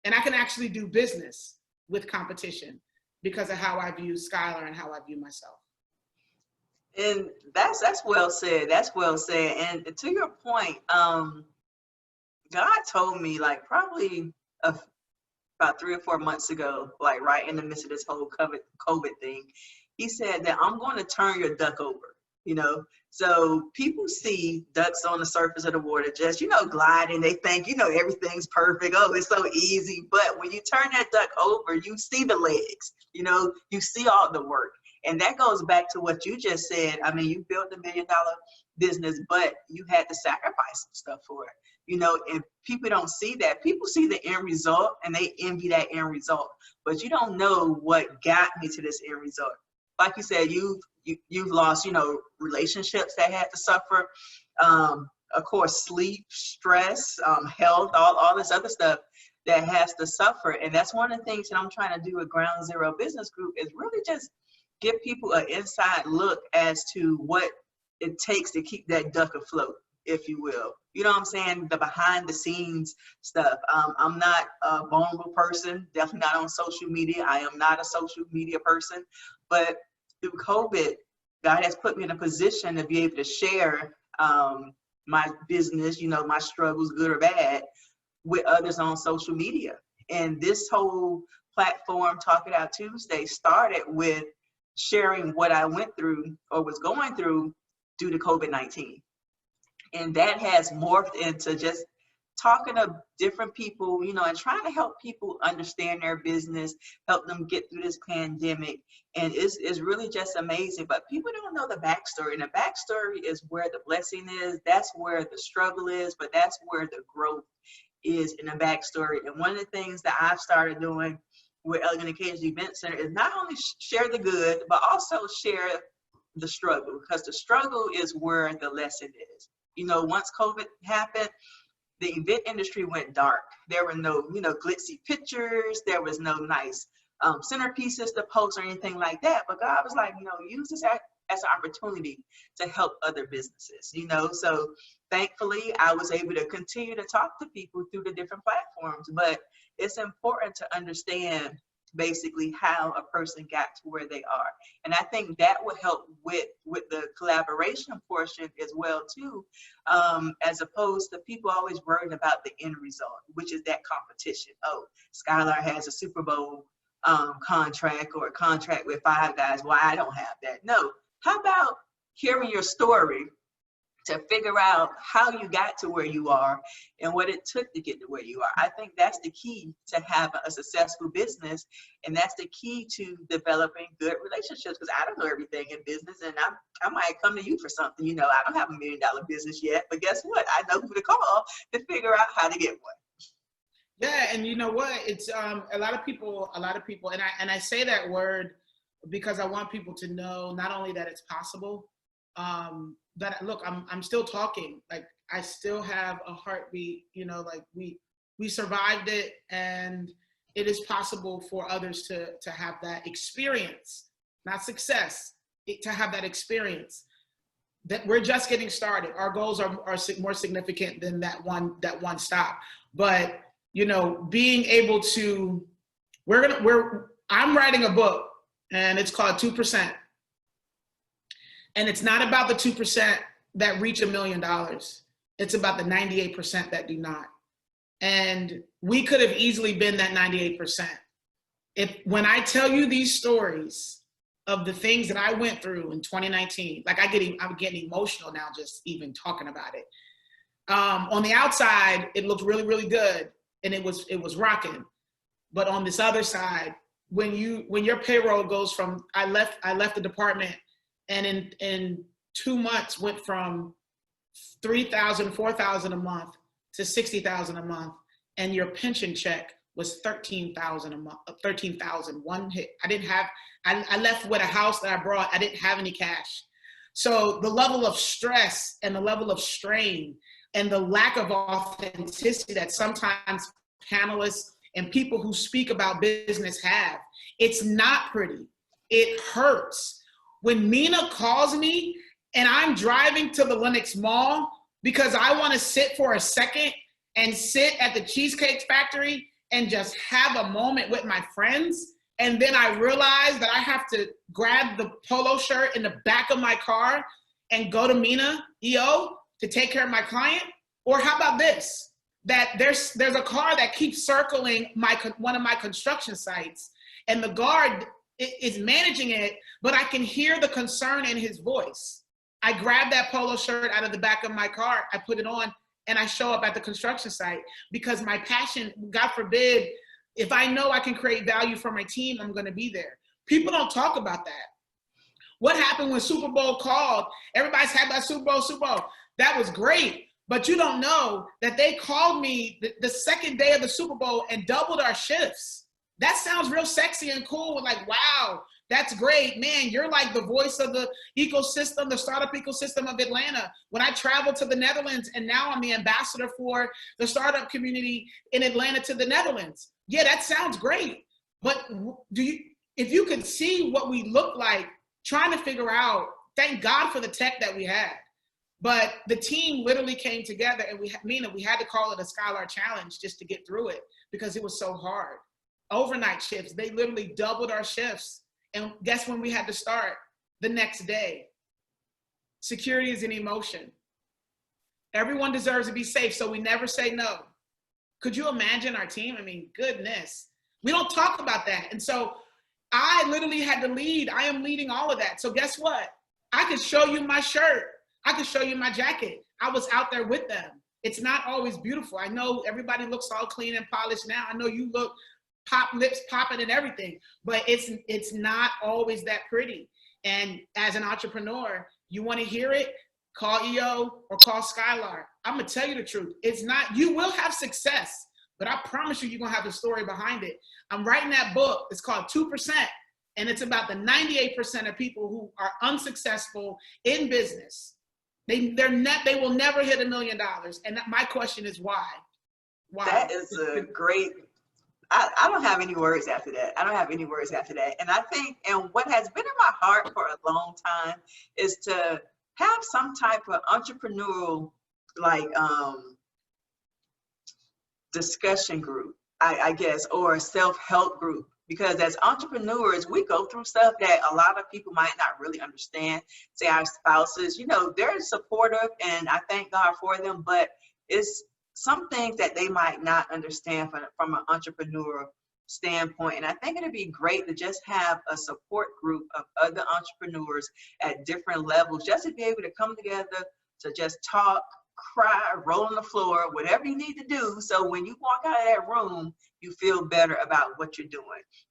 B: and I can actually do business with competition because of how I view Skylar and how I view myself.
A: And that's well said. That's well said. And to your point, God told me like probably about 3 or 4 months ago, like right in the midst of this whole COVID thing, he said that I'm going to turn your duck over, So people see ducks on the surface of the water just, gliding. They think, everything's perfect. Oh, it's so easy. But when you turn that duck over, you see the legs, you see all the work. And that goes back to what you just said. I mean, you built $1 million business, but you had to sacrifice some stuff for it. If people don't see that, people see the end result and they envy that end result. But you don't know what got me to this end result. Like you said, you've lost, relationships that had to suffer. Of course, sleep, stress, health, all this other stuff. that has to suffer. And that's one of the things that I'm trying to do with Ground Zero Business Group, is really just give people an inside look as to what it takes to keep that duck afloat, if you will. You know what I'm saying? The behind the scenes stuff. I'm not a vulnerable person, definitely not on social media. I am not a social media person, but through COVID, God has put me in a position to be able to share my business, you know, my struggles, good or bad, with others on social media. And this whole platform, Talk It Out Tuesday, started with sharing what I went through or was going through due to COVID-19. And that has morphed into just talking to different people, you know, and trying to help people understand their business, help them get through this pandemic. And it's really just amazing. But people don't know the backstory. And the backstory is where the blessing is. That's where the struggle is, but that's where the growth is in the backstory. And one of the things that I've started doing with Elegant Occasions Event Center is not only share the good, but also share the struggle, because the struggle is where the lesson is. You know, once COVID happened, the event industry went dark. There were no, you know, glitzy pictures. There was no nice centerpieces to post or anything like that. But God was like, you know, use this as an opportunity to help other businesses, you know. So thankfully, I was able to continue to talk to people through the different platforms. But it's important to understand basically how a person got to where they are. And I think that will help with the collaboration portion as well too, as opposed to people always worrying about the end result, which is that competition. Oh, Skylar has a Super Bowl contract or a contract with Five Guys. Well, I don't have that. No, how about hearing your story to figure out how you got to where you are and what it took to get to where you are. I think that's the key to have a successful business, and that's the key to developing good relationships, because I don't know everything in business, and I might come to you for something. You know, I don't have $1 million business yet, but guess what? I know who to call to figure out how to get one.
B: Yeah, and you know what? It's a lot of people, and I say that word because I want people to know not only that it's possible, that look, I'm still talking. Like, I still have a heartbeat. You know, like we survived it, and it is possible for others to have that experience, not success, to have that experience. That we're just getting started. Our goals are more significant than that one stop. But you know, being able to, I'm writing a book, and it's called 2%. And it's not about the 2% that reach $1 million. It's about the 98% that do not. And we could have easily been that 98%. When I tell you these stories of the things that I went through in 2019, like I'm getting emotional now just even talking about it. On the outside, it looked really, really good, and it was rocking. But on this other side, when your payroll goes from, I left the department, and in 2 months went from $3,000, $4,000 a month to $60,000 a month, and your pension check was $13,000 a month, $13,000 one hit. I left with a house that I brought. I didn't have any cash. So the level of stress and the level of strain and the lack of authenticity that sometimes panelists and people who speak about business have, it's not pretty. It hurts. When Mina calls me and I'm driving to the Lenox Mall because I want to sit for a second and sit at the Cheesecake Factory and just have a moment with my friends, and then I realize that I have to grab the polo shirt in the back of my car and go to Mina EO to take care of my client? Or how about this, that there's a car that keeps circling one of my construction sites, and the guard is managing it, but I can hear the concern in his voice. I grab that polo shirt out of the back of my car, I put it on, and I show up at the construction site because my passion, God forbid, if I know I can create value for my team, I'm gonna be there. People don't talk about that. What happened when Super Bowl called? Everybody's had that Super Bowl. That was great, but you don't know that they called me the second day of the Super Bowl and doubled our shifts. That sounds real sexy and cool. Like, wow, that's great. Man, you're like the voice of the ecosystem, the startup ecosystem of Atlanta. When I traveled to the Netherlands and now I'm the ambassador for the startup community in Atlanta to the Netherlands. Yeah, that sounds great. But if you could see what we look like trying to figure out, thank God for the tech that we had. But the team literally came together and we had to call it a Skylar Challenge just to get through it because it was so hard. Overnight shifts, they literally doubled our shifts. And guess when we had to start? The next day. Security is an emotion. Everyone deserves to be safe, so we never say no. Could you imagine our team? I mean, goodness. We don't talk about that. And so I literally had to lead. I am leading all of that. So guess what? I could show you my shirt. I could show you my jacket. I was out there with them. It's not always beautiful. I know everybody looks all clean and polished now. I know you look lips popping and everything, but it's not always that pretty. And as an entrepreneur, you want to hear it, call EO or call Skylar. I'm going to tell you the truth. It's not, you will have success, but I promise you're going to have the story behind it. I'm writing that book. It's called 2%. And it's about the 98% of people who are unsuccessful in business. They will never hit $1 million. And my question is why? Why?
A: That is a great, I don't have any words after that. I don't have any words after that. And I think, and what has been in my heart for a long time is to have some type of entrepreneurial, like, discussion group, I guess, or a self-help group. Because as entrepreneurs, we go through stuff that a lot of people might not really understand. Say our spouses, you know, they're supportive and I thank God for them, but it's some things that they might not understand from an entrepreneur standpoint. And I think it'd be great to just have a support group of other entrepreneurs at different levels, just to be able to come together to just talk, cry, roll on the floor, whatever you need to do. So when you walk out of that room, you feel better about what you're doing.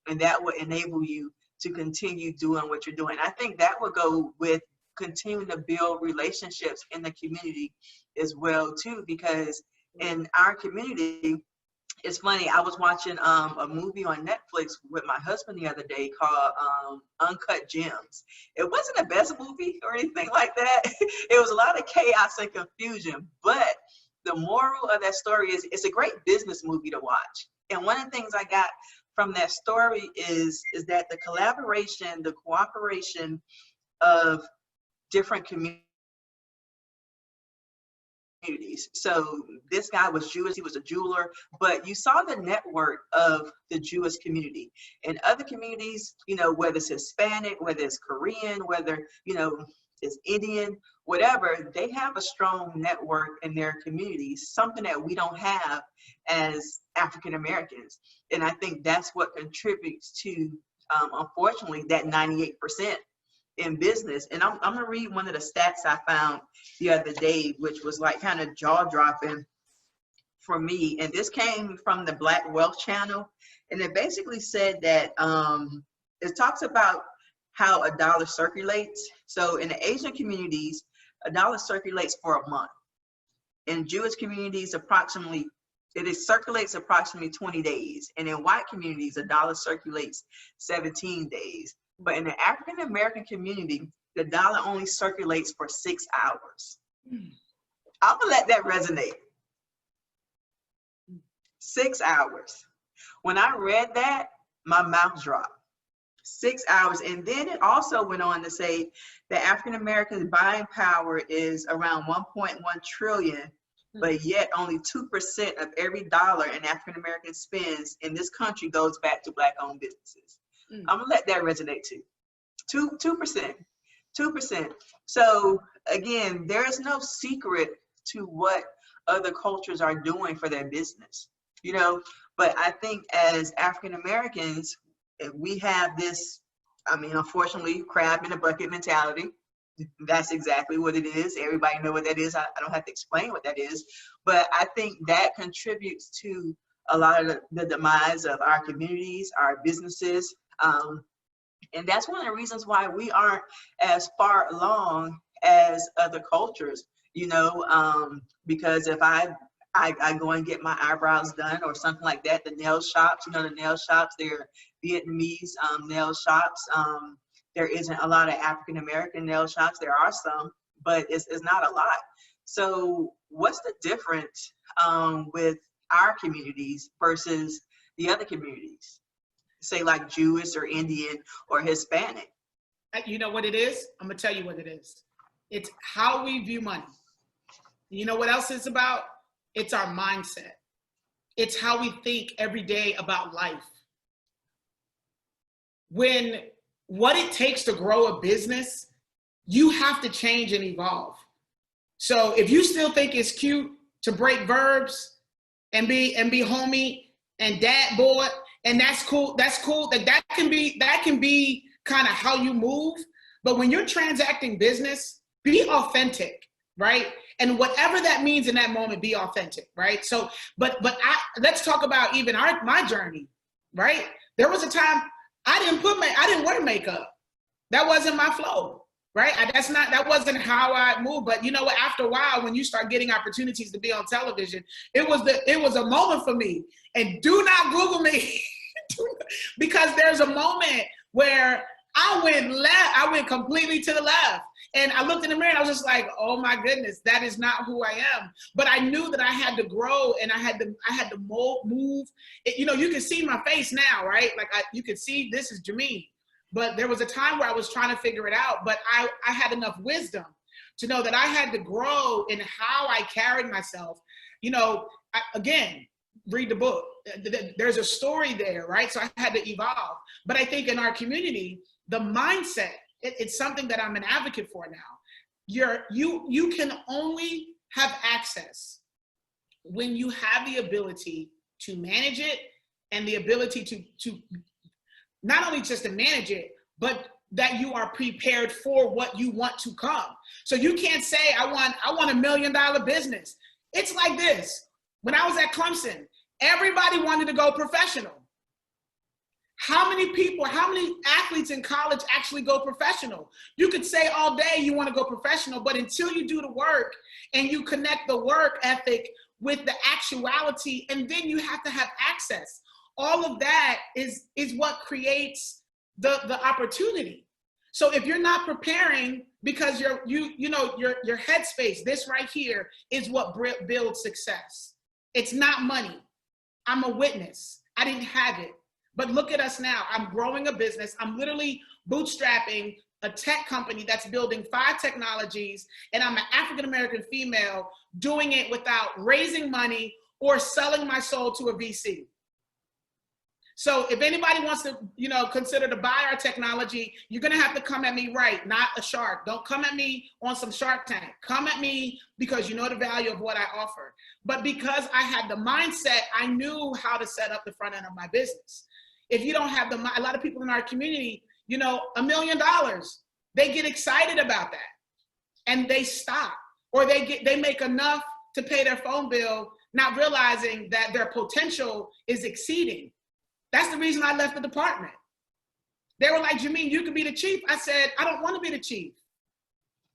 A: And that will enable you to continue doing what you're doing. I think that would go with continuing to build relationships in the community as well too, because in our community, it's funny, I was watching a movie on Netflix with my husband the other day called Uncut Gems. It wasn't the best movie or anything like that. It was a lot of chaos and confusion, but the moral of that story is it's a great business movie to watch. And one of the things I got from that story is that the collaboration, the cooperation of different communities. So this guy was Jewish, he was a jeweler, but you saw the network of the Jewish community. In other communities, you know, whether it's Hispanic, whether it's Korean, whether, you know, it's Indian, whatever, they have a strong network in their communities, something that we don't have as African Americans. And I think that's what contributes to, unfortunately, that 98% in business. And I'm gonna read one of the stats I found the other day, which was like kind of jaw-dropping for me. And this came from the Black Wealth Channel. And it basically said that it talks about how a dollar circulates. So in the Asian communities, a dollar circulates for a month. In Jewish communities, it circulates approximately 20 days. And in white communities, a dollar circulates 17 days. But in the African American community, the dollar only circulates for 6 hours. I'm gonna let that resonate. 6 hours. When I read that, my mouth dropped. 6 hours. And then it also went on to say that African Americans' buying power is around 1.1 trillion, but yet only 2% of every dollar an African American spends in this country goes back to Black-owned businesses. I'm gonna let that resonate too. 2%. So again, there is no secret to what other cultures are doing for their business, you know. But I think as African Americans, we have this, I mean, unfortunately, crab in a bucket mentality. That's exactly what it is. Everybody know what that is. I don't have to explain what that is. But I think that contributes to a lot of the demise of our communities, our businesses. And that's one of the reasons why we aren't as far along as other cultures, you know, because if I I go and get my eyebrows done or something like that. The nail shops, you know, the nail shops, they're Vietnamese nail shops. There isn't a lot of African American nail shops. There are some, but it's not a lot. So what's the difference with our communities versus the other communities? Say like Jewish or Indian or Hispanic.
B: You know what it is? I'm gonna tell you what it is. It's how we view money. You know what else it's about? It's our mindset. It's how we think every day about life. When what it takes to grow a business, you have to change and evolve. So if you still think it's cute to break verbs and be homie and dad boy, and that's cool, that can be kind of how you move. But when you're transacting business, be authentic, right? And whatever that means in that moment, be authentic, right? So, let's talk about even my journey, right? There was a time I didn't wear makeup. That wasn't my flow, right? That wasn't how I moved. But you know what? After a while, when you start getting opportunities to be on television, it was a moment for me. And do not Google me, because there's a moment where I went left. I went completely to the left. And I looked in the mirror and I was just like, oh my goodness, that is not who I am. But I knew that I had to grow and I had to move. You know, you can see my face now, right? Like you can see this is Jamine. But there was a time where I was trying to figure it out, but I had enough wisdom to know that I had to grow in how I carried myself. You know, again, read the book. There's a story there, right? So I had to evolve. But I think in our community, the mindset, it's something that I'm an advocate for now. You can only have access when you have the ability to manage it and the ability to not only just to manage it, but that you are prepared for what you want to come. So you can't say, I want $1 million business. It's like this. When I was at Clemson, everybody wanted to go professional. How many athletes in college actually go professional? You could say all day you want to go professional, but until you do the work and you connect the work ethic with the actuality, and then you have to have access. All of that is what creates the opportunity. So if you're not preparing, because your headspace, this right here is what builds success. It's not money. I'm a witness. I didn't have it. But look at us now. I'm growing a business. I'm literally bootstrapping a tech company that's building 5 technologies, and I'm an African-American female doing it without raising money or selling my soul to a VC. So if anybody wants to, consider to buy our technology, you're going to have to come at me right, not a shark. Don't come at me on some Shark Tank. Come at me because you know the value of what I offer. But because I had the mindset, I knew how to set up the front end of my business. If you don't have a lot of people in our community, $1 million, they get excited about that and they stop, or they make enough to pay their phone bill, not realizing that their potential is exceeding. That's the reason I left the department. They were like, Jamine, you could be the chief. I said, I don't want to be the chief.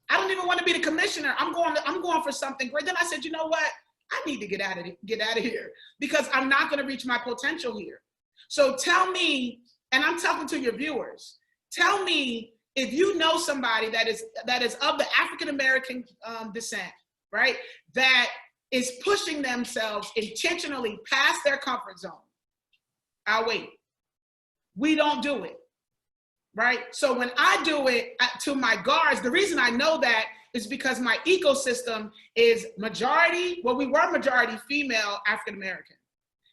B: I don't even want to be the commissioner. I'm going for something great. Then I said, you know what? I need to get out of here because I'm not going to reach my potential here. So tell me, and I'm talking to your viewers, tell me if you know somebody that is of the African-American descent, right? That is pushing themselves intentionally past their comfort zone. I'll wait. We don't do it, right? So when I do it to my guards, the reason I know that is because my ecosystem is we were majority female African-American.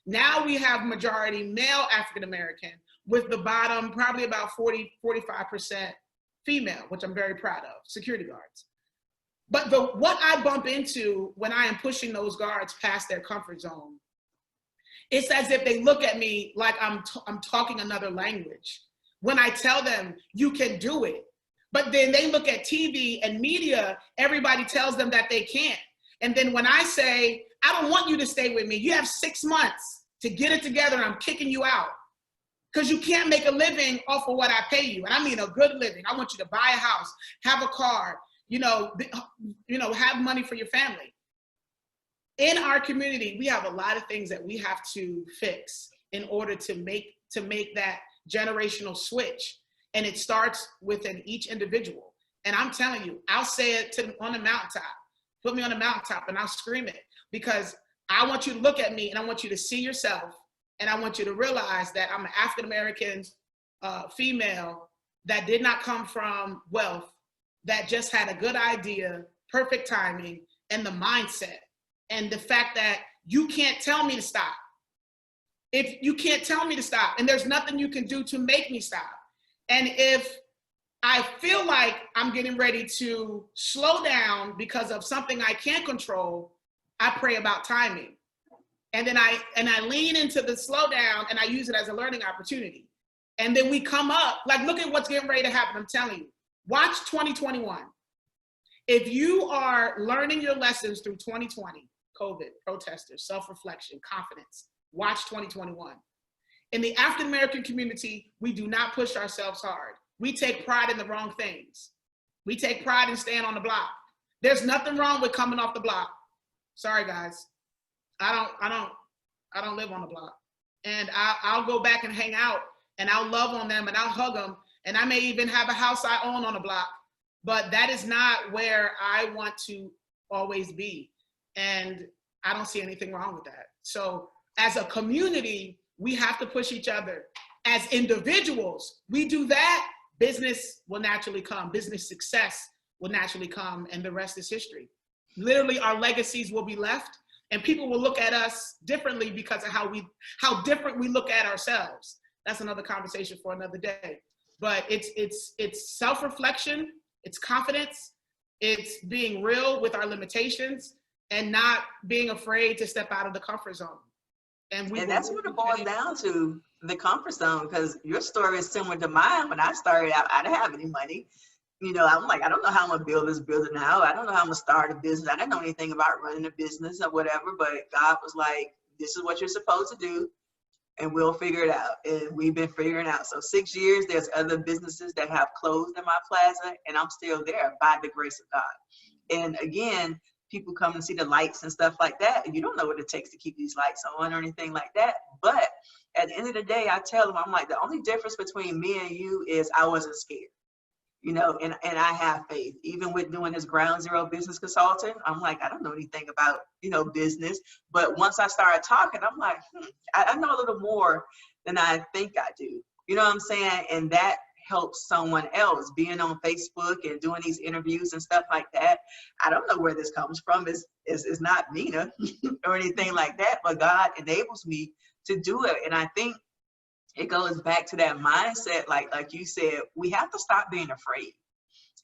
B: Now we have majority male African-American with the bottom probably about 45% female, which I'm very proud of, security guards. But what I bump into when I am pushing those guards past their comfort zone, it's as if they look at me like I'm talking another language. When I tell them, you can do it. But then they look at TV and media, everybody tells them that they can't. And then when I say, I don't want you to stay with me, you have 6 months to get it together and I'm kicking you out. Because you can't make a living off of what I pay you. And I mean a good living. I want you to buy a house, have a car, have money for your family. in our community, we have a lot of things that we have to fix in order to make that generational switch. And it starts within each individual. And I'm telling you, I'll say it on the mountaintop. Put me on the mountaintop and I'll scream it, because I want you to look at me and I want you to see yourself. And I want you to realize that I'm an African-American female that did not come from wealth, that just had a good idea, perfect timing, and the mindset. And the fact that you can't tell me to stop. If you can't tell me to stop, and there's nothing you can do to make me stop. And if I feel like I'm getting ready to slow down because of something I can't control, I pray about timing. And then I lean into the slowdown and I use it as a learning opportunity. And then we come up, like, look at what's getting ready to happen. I'm telling you, watch 2021. If you are learning your lessons through 2020, COVID, protesters, self-reflection, confidence, watch 2021. In the African-American community, we do not push ourselves hard. We take pride in the wrong things. We take pride in staying on the block. There's nothing wrong with coming off the block. Sorry, guys. I don't live on the block. And I'll go back and hang out and I'll love on them and I'll hug them. And I may even have a house I own on the block, but that is not where I want to always be. And I don't see anything wrong with that. So as a community, we have to push each other. As individuals, we do that, business will naturally come. Business success will naturally come, and the rest is history. Literally, our legacies will be left, and people will look at us differently because of how different we look at ourselves. That's another conversation for another day. But it's self-reflection, it's confidence, it's being real with our limitations, and not being afraid to step out of the comfort zone. And
A: that's what it boils down to, the comfort zone, because your story is similar to mine. When I started out, I didn't have any money. You know, I'm like, I don't know how I'm gonna build this building now. I don't know how I'm gonna start a business. I didn't know anything about running a business or whatever, but God was like, this is what you're supposed to do, and we'll figure it out. And we've been figuring it out. So 6 years, there's other businesses that have closed in my plaza, and I'm still there by the grace of God. And again, people come and see the lights and stuff like that, and you don't know what it takes to keep these lights on or anything like that. But at the end of the day, I tell them, I'm like, the only difference between me and you is I wasn't scared. You know, and I have faith. Even with doing this ground zero business consulting, I'm like, I don't know anything about, you know, business. But once I started talking, I'm like, I know a little more than I think I do. You know what I'm saying? And that helps someone else. Being on Facebook and doing these interviews and stuff like that, I don't know where this comes from. It's not Mina or anything like that, but God enables me to do it. And I think it goes back to that mindset, like you said, we have to stop being afraid.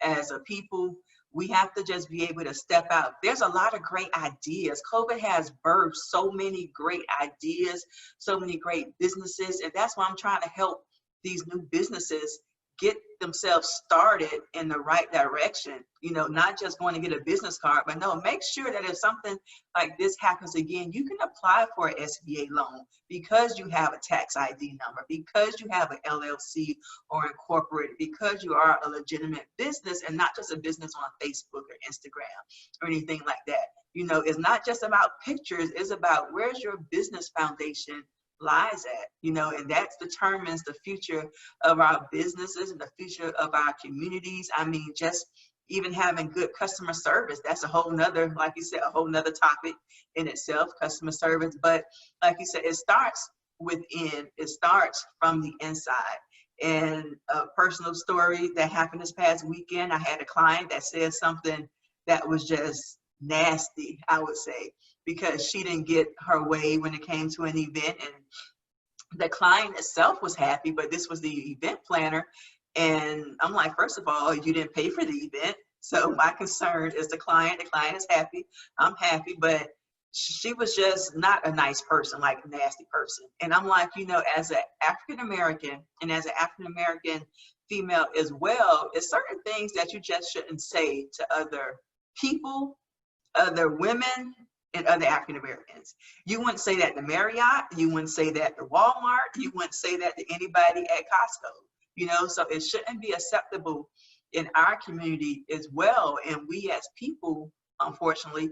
A: As a people, we have to just be able to step out. There's a lot of great ideas. COVID has birthed so many great ideas, so many great businesses, and that's why I'm trying to help these new businesses get themselves started in the right direction. You know, not just going to get a business card, but no, make sure that if something like this happens again, you can apply for an SBA loan because you have a tax ID number, because you have an LLC or incorporated, because you are a legitimate business and not just a business on Facebook or Instagram or anything like that. You know, it's not just about pictures, it's about where's your business foundation lies at, you know, and that determines the future of our businesses and the future of our communities. I mean, just even having good customer service, that's a whole nother, like you said, a whole nother topic in itself, customer service. But like you said, it starts within, it starts from the inside. And a personal story that happened this past weekend, I had a client that said something that was just nasty, I would say, because she didn't get her way when it came to an event. And the client itself was happy, but this was the event planner. And I'm like, first of all, you didn't pay for the event. So my concern is the client is happy, I'm happy, but she was just not a nice person, like a nasty person. And I'm like, you know, as an African-American and as an African-American female as well, it's certain things that you just shouldn't say to other people, other women, and other African Americans. You wouldn't say that to Marriott, you wouldn't say that to Walmart, you wouldn't say that to anybody at Costco, you know, so it shouldn't be acceptable in our community as well. And we as people, unfortunately,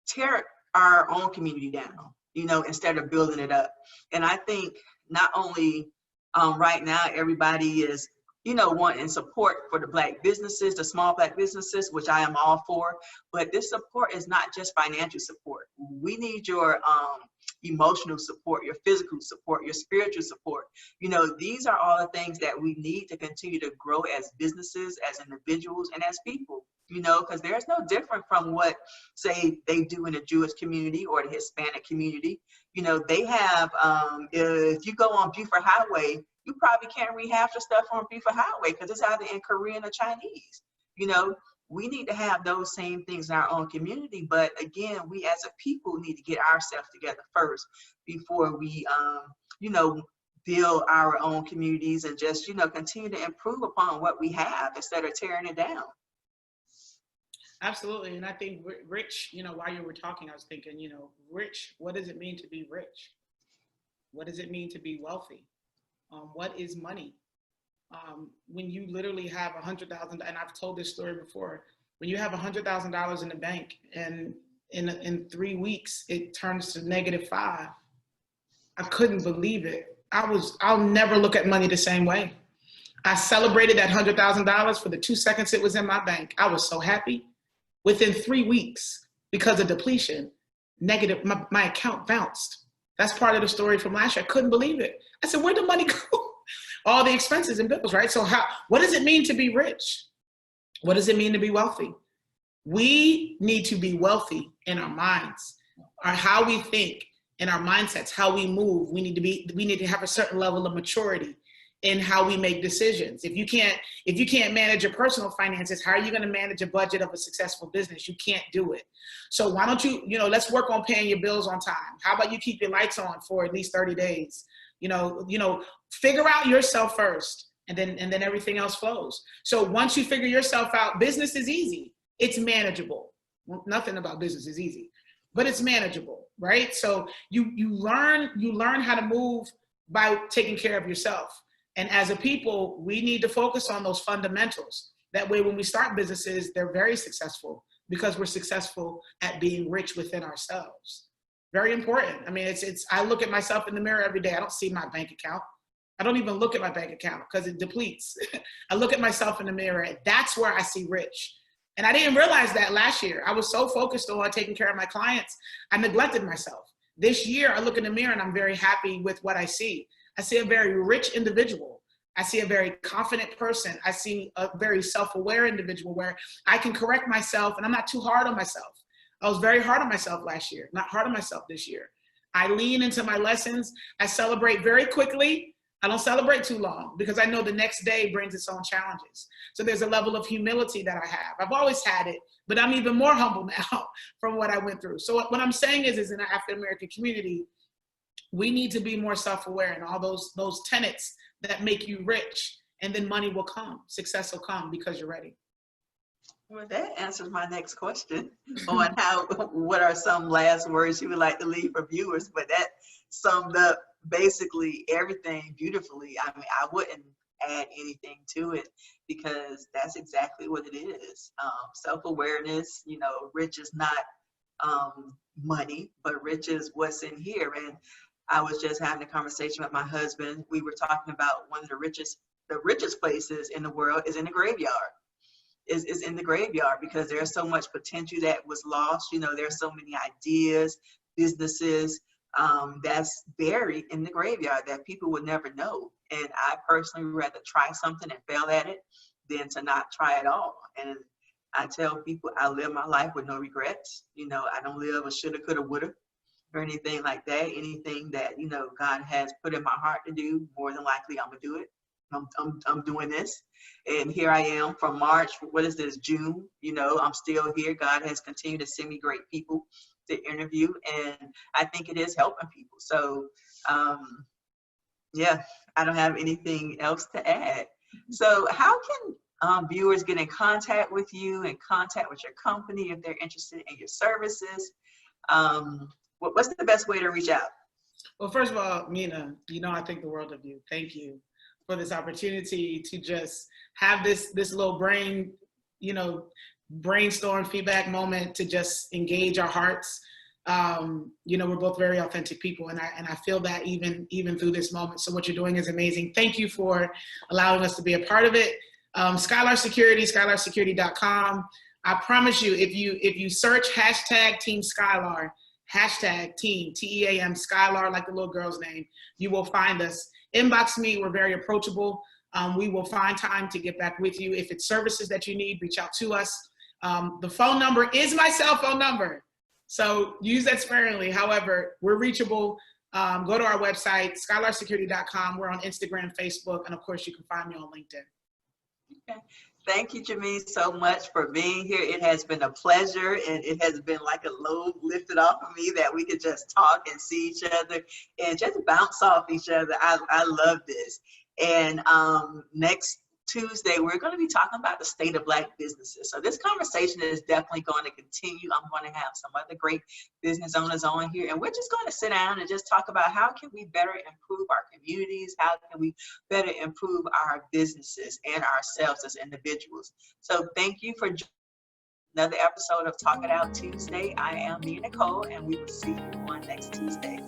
A: tear our own community down, instead of building it up. And I think not only right now, everybody is, wanting support for the Black businesses, the small Black businesses, which I am all for, but this support is not just financial support. We need your emotional support, your physical support, your spiritual support. These are all the things that we need to continue to grow as businesses, as individuals, and as people, because there's no different from what, say, they do in the Jewish community or the Hispanic community. They have, if you go on Buford Highway, you probably can't read half the stuff on Buford Highway because it's either in Korean or Chinese. We need to have those same things in our own community. But again, we as a people need to get ourselves together first before we, build our own communities and just, continue to improve upon what we have instead of tearing it down.
B: Absolutely. And I think rich, while you were talking, I was thinking, rich, what does it mean to be rich? What does it mean to be wealthy? What is money? When you literally have $100,000, and I've told this story before, when you have $100,000 in the bank and in 3 weeks, it turns to -5. I couldn't believe it. I'll never look at money the same way. I celebrated that $100,000 for the 2 seconds it was in my bank. I was so happy. Within 3 weeks, because of depletion, negative, my account bounced. That's part of the story from last year. I couldn't believe it. I said, where'd the money go? All the expenses and bills, right? So what does it mean to be rich? What does it mean to be wealthy? We need to be wealthy in our minds, or how we think, in our mindsets, how we move. We need to have a certain level of maturity in how we make decisions. If you can't manage your personal finances, how are you going to manage a budget of a successful business? You can't do it. So why don't you, let's work on paying your bills on time. How about you keep your lights on for at least 30 days? Figure out yourself first, and then everything else flows. So once you figure yourself out, business is easy. It's manageable. Well, nothing about business is easy, but it's manageable, right? So you learn how to move by taking care of yourself. And as a people, we need to focus on those fundamentals. That way, when we start businesses, they're very successful because we're successful at being rich within ourselves. Very important. I mean, I look at myself in the mirror every day. I don't see my bank account. I don't even look at my bank account because it depletes. I look at myself in the mirror, and that's where I see rich. And I didn't realize that last year. I was so focused on taking care of my clients, I neglected myself. This year, I look in the mirror and I'm very happy with what I see. I see a very rich individual. I see a very confident person. I see a very self-aware individual where I can correct myself and I'm not too hard on myself. I was very hard on myself last year, not hard on myself this year. I lean into my lessons. I celebrate very quickly. I don't celebrate too long because I know the next day brings its own challenges. So there's a level of humility that I have. I've always had it, but I'm even more humble now from what I went through. So what I'm saying is in the African-American community, we need to be more self-aware in all those tenets that make you rich, and then money will come, success will come because you're ready.
A: Well, that answers my next question on what are some last words you would like to leave for viewers, but that summed up basically everything beautifully. I mean, I wouldn't add anything to it because that's exactly what it is. Self-awareness, rich is not money, but rich is what's in here. And I was just having a conversation with my husband. We were talking about one of the richest places in the world is in the graveyard. Is in the graveyard because there's so much potential that was lost. There's so many ideas, businesses that's buried in the graveyard that people would never know. And I personally would rather try something and fail at it than to not try at all. And I tell people I live my life with no regrets. I don't live a shoulda, coulda, woulda or anything like that. Anything that, God has put in my heart to do, more than likely I'm gonna do it. I'm doing this. And here I am from March, what is this, June? I'm still here. God has continued to send me great people to interview, and I think it is helping people. So, yeah, I don't have anything else to add. So how can viewers get in contact with you, in contact with your company if they're interested in your services? What's the best way to reach out?
B: Well, first of all, Mina, I think the world of you. Thank you for this opportunity to just have this little brainstorm feedback moment to just engage our hearts. We're both very authentic people, and I feel that even through this moment. So what you're doing is amazing. Thank you for allowing us to be a part of it. Skylar Security, SkylarSecurity.com. I promise you, if you search hashtag Team Skylar, hashtag Team TEAM Skylar, like the little girl's name, you will find us. Inbox me. We're very approachable. We will find time to get back with you. If it's services that you need, reach out to us. The phone number is my cell phone number, so use that sparingly. However, we're reachable. Go to our website, SkylarSecurity.com. We're on Instagram, Facebook, and of course, you can find me on LinkedIn.
A: Okay. Thank you, Jamine, so much for being here. It has been a pleasure, and it has been like a load lifted off of me that we could just talk and see each other and just bounce off each other. I love this. And next Tuesday, we're going to be talking about the state of Black businesses. So this conversation is definitely going to continue. I'm going to have some other great business owners on here, and we're just going to sit down and just talk about how can we better improve our communities, how can we better improve our businesses and ourselves as individuals. So thank you for another episode of Talk It Out Tuesday. I am Mina Nicole, and we will see you on next Tuesday.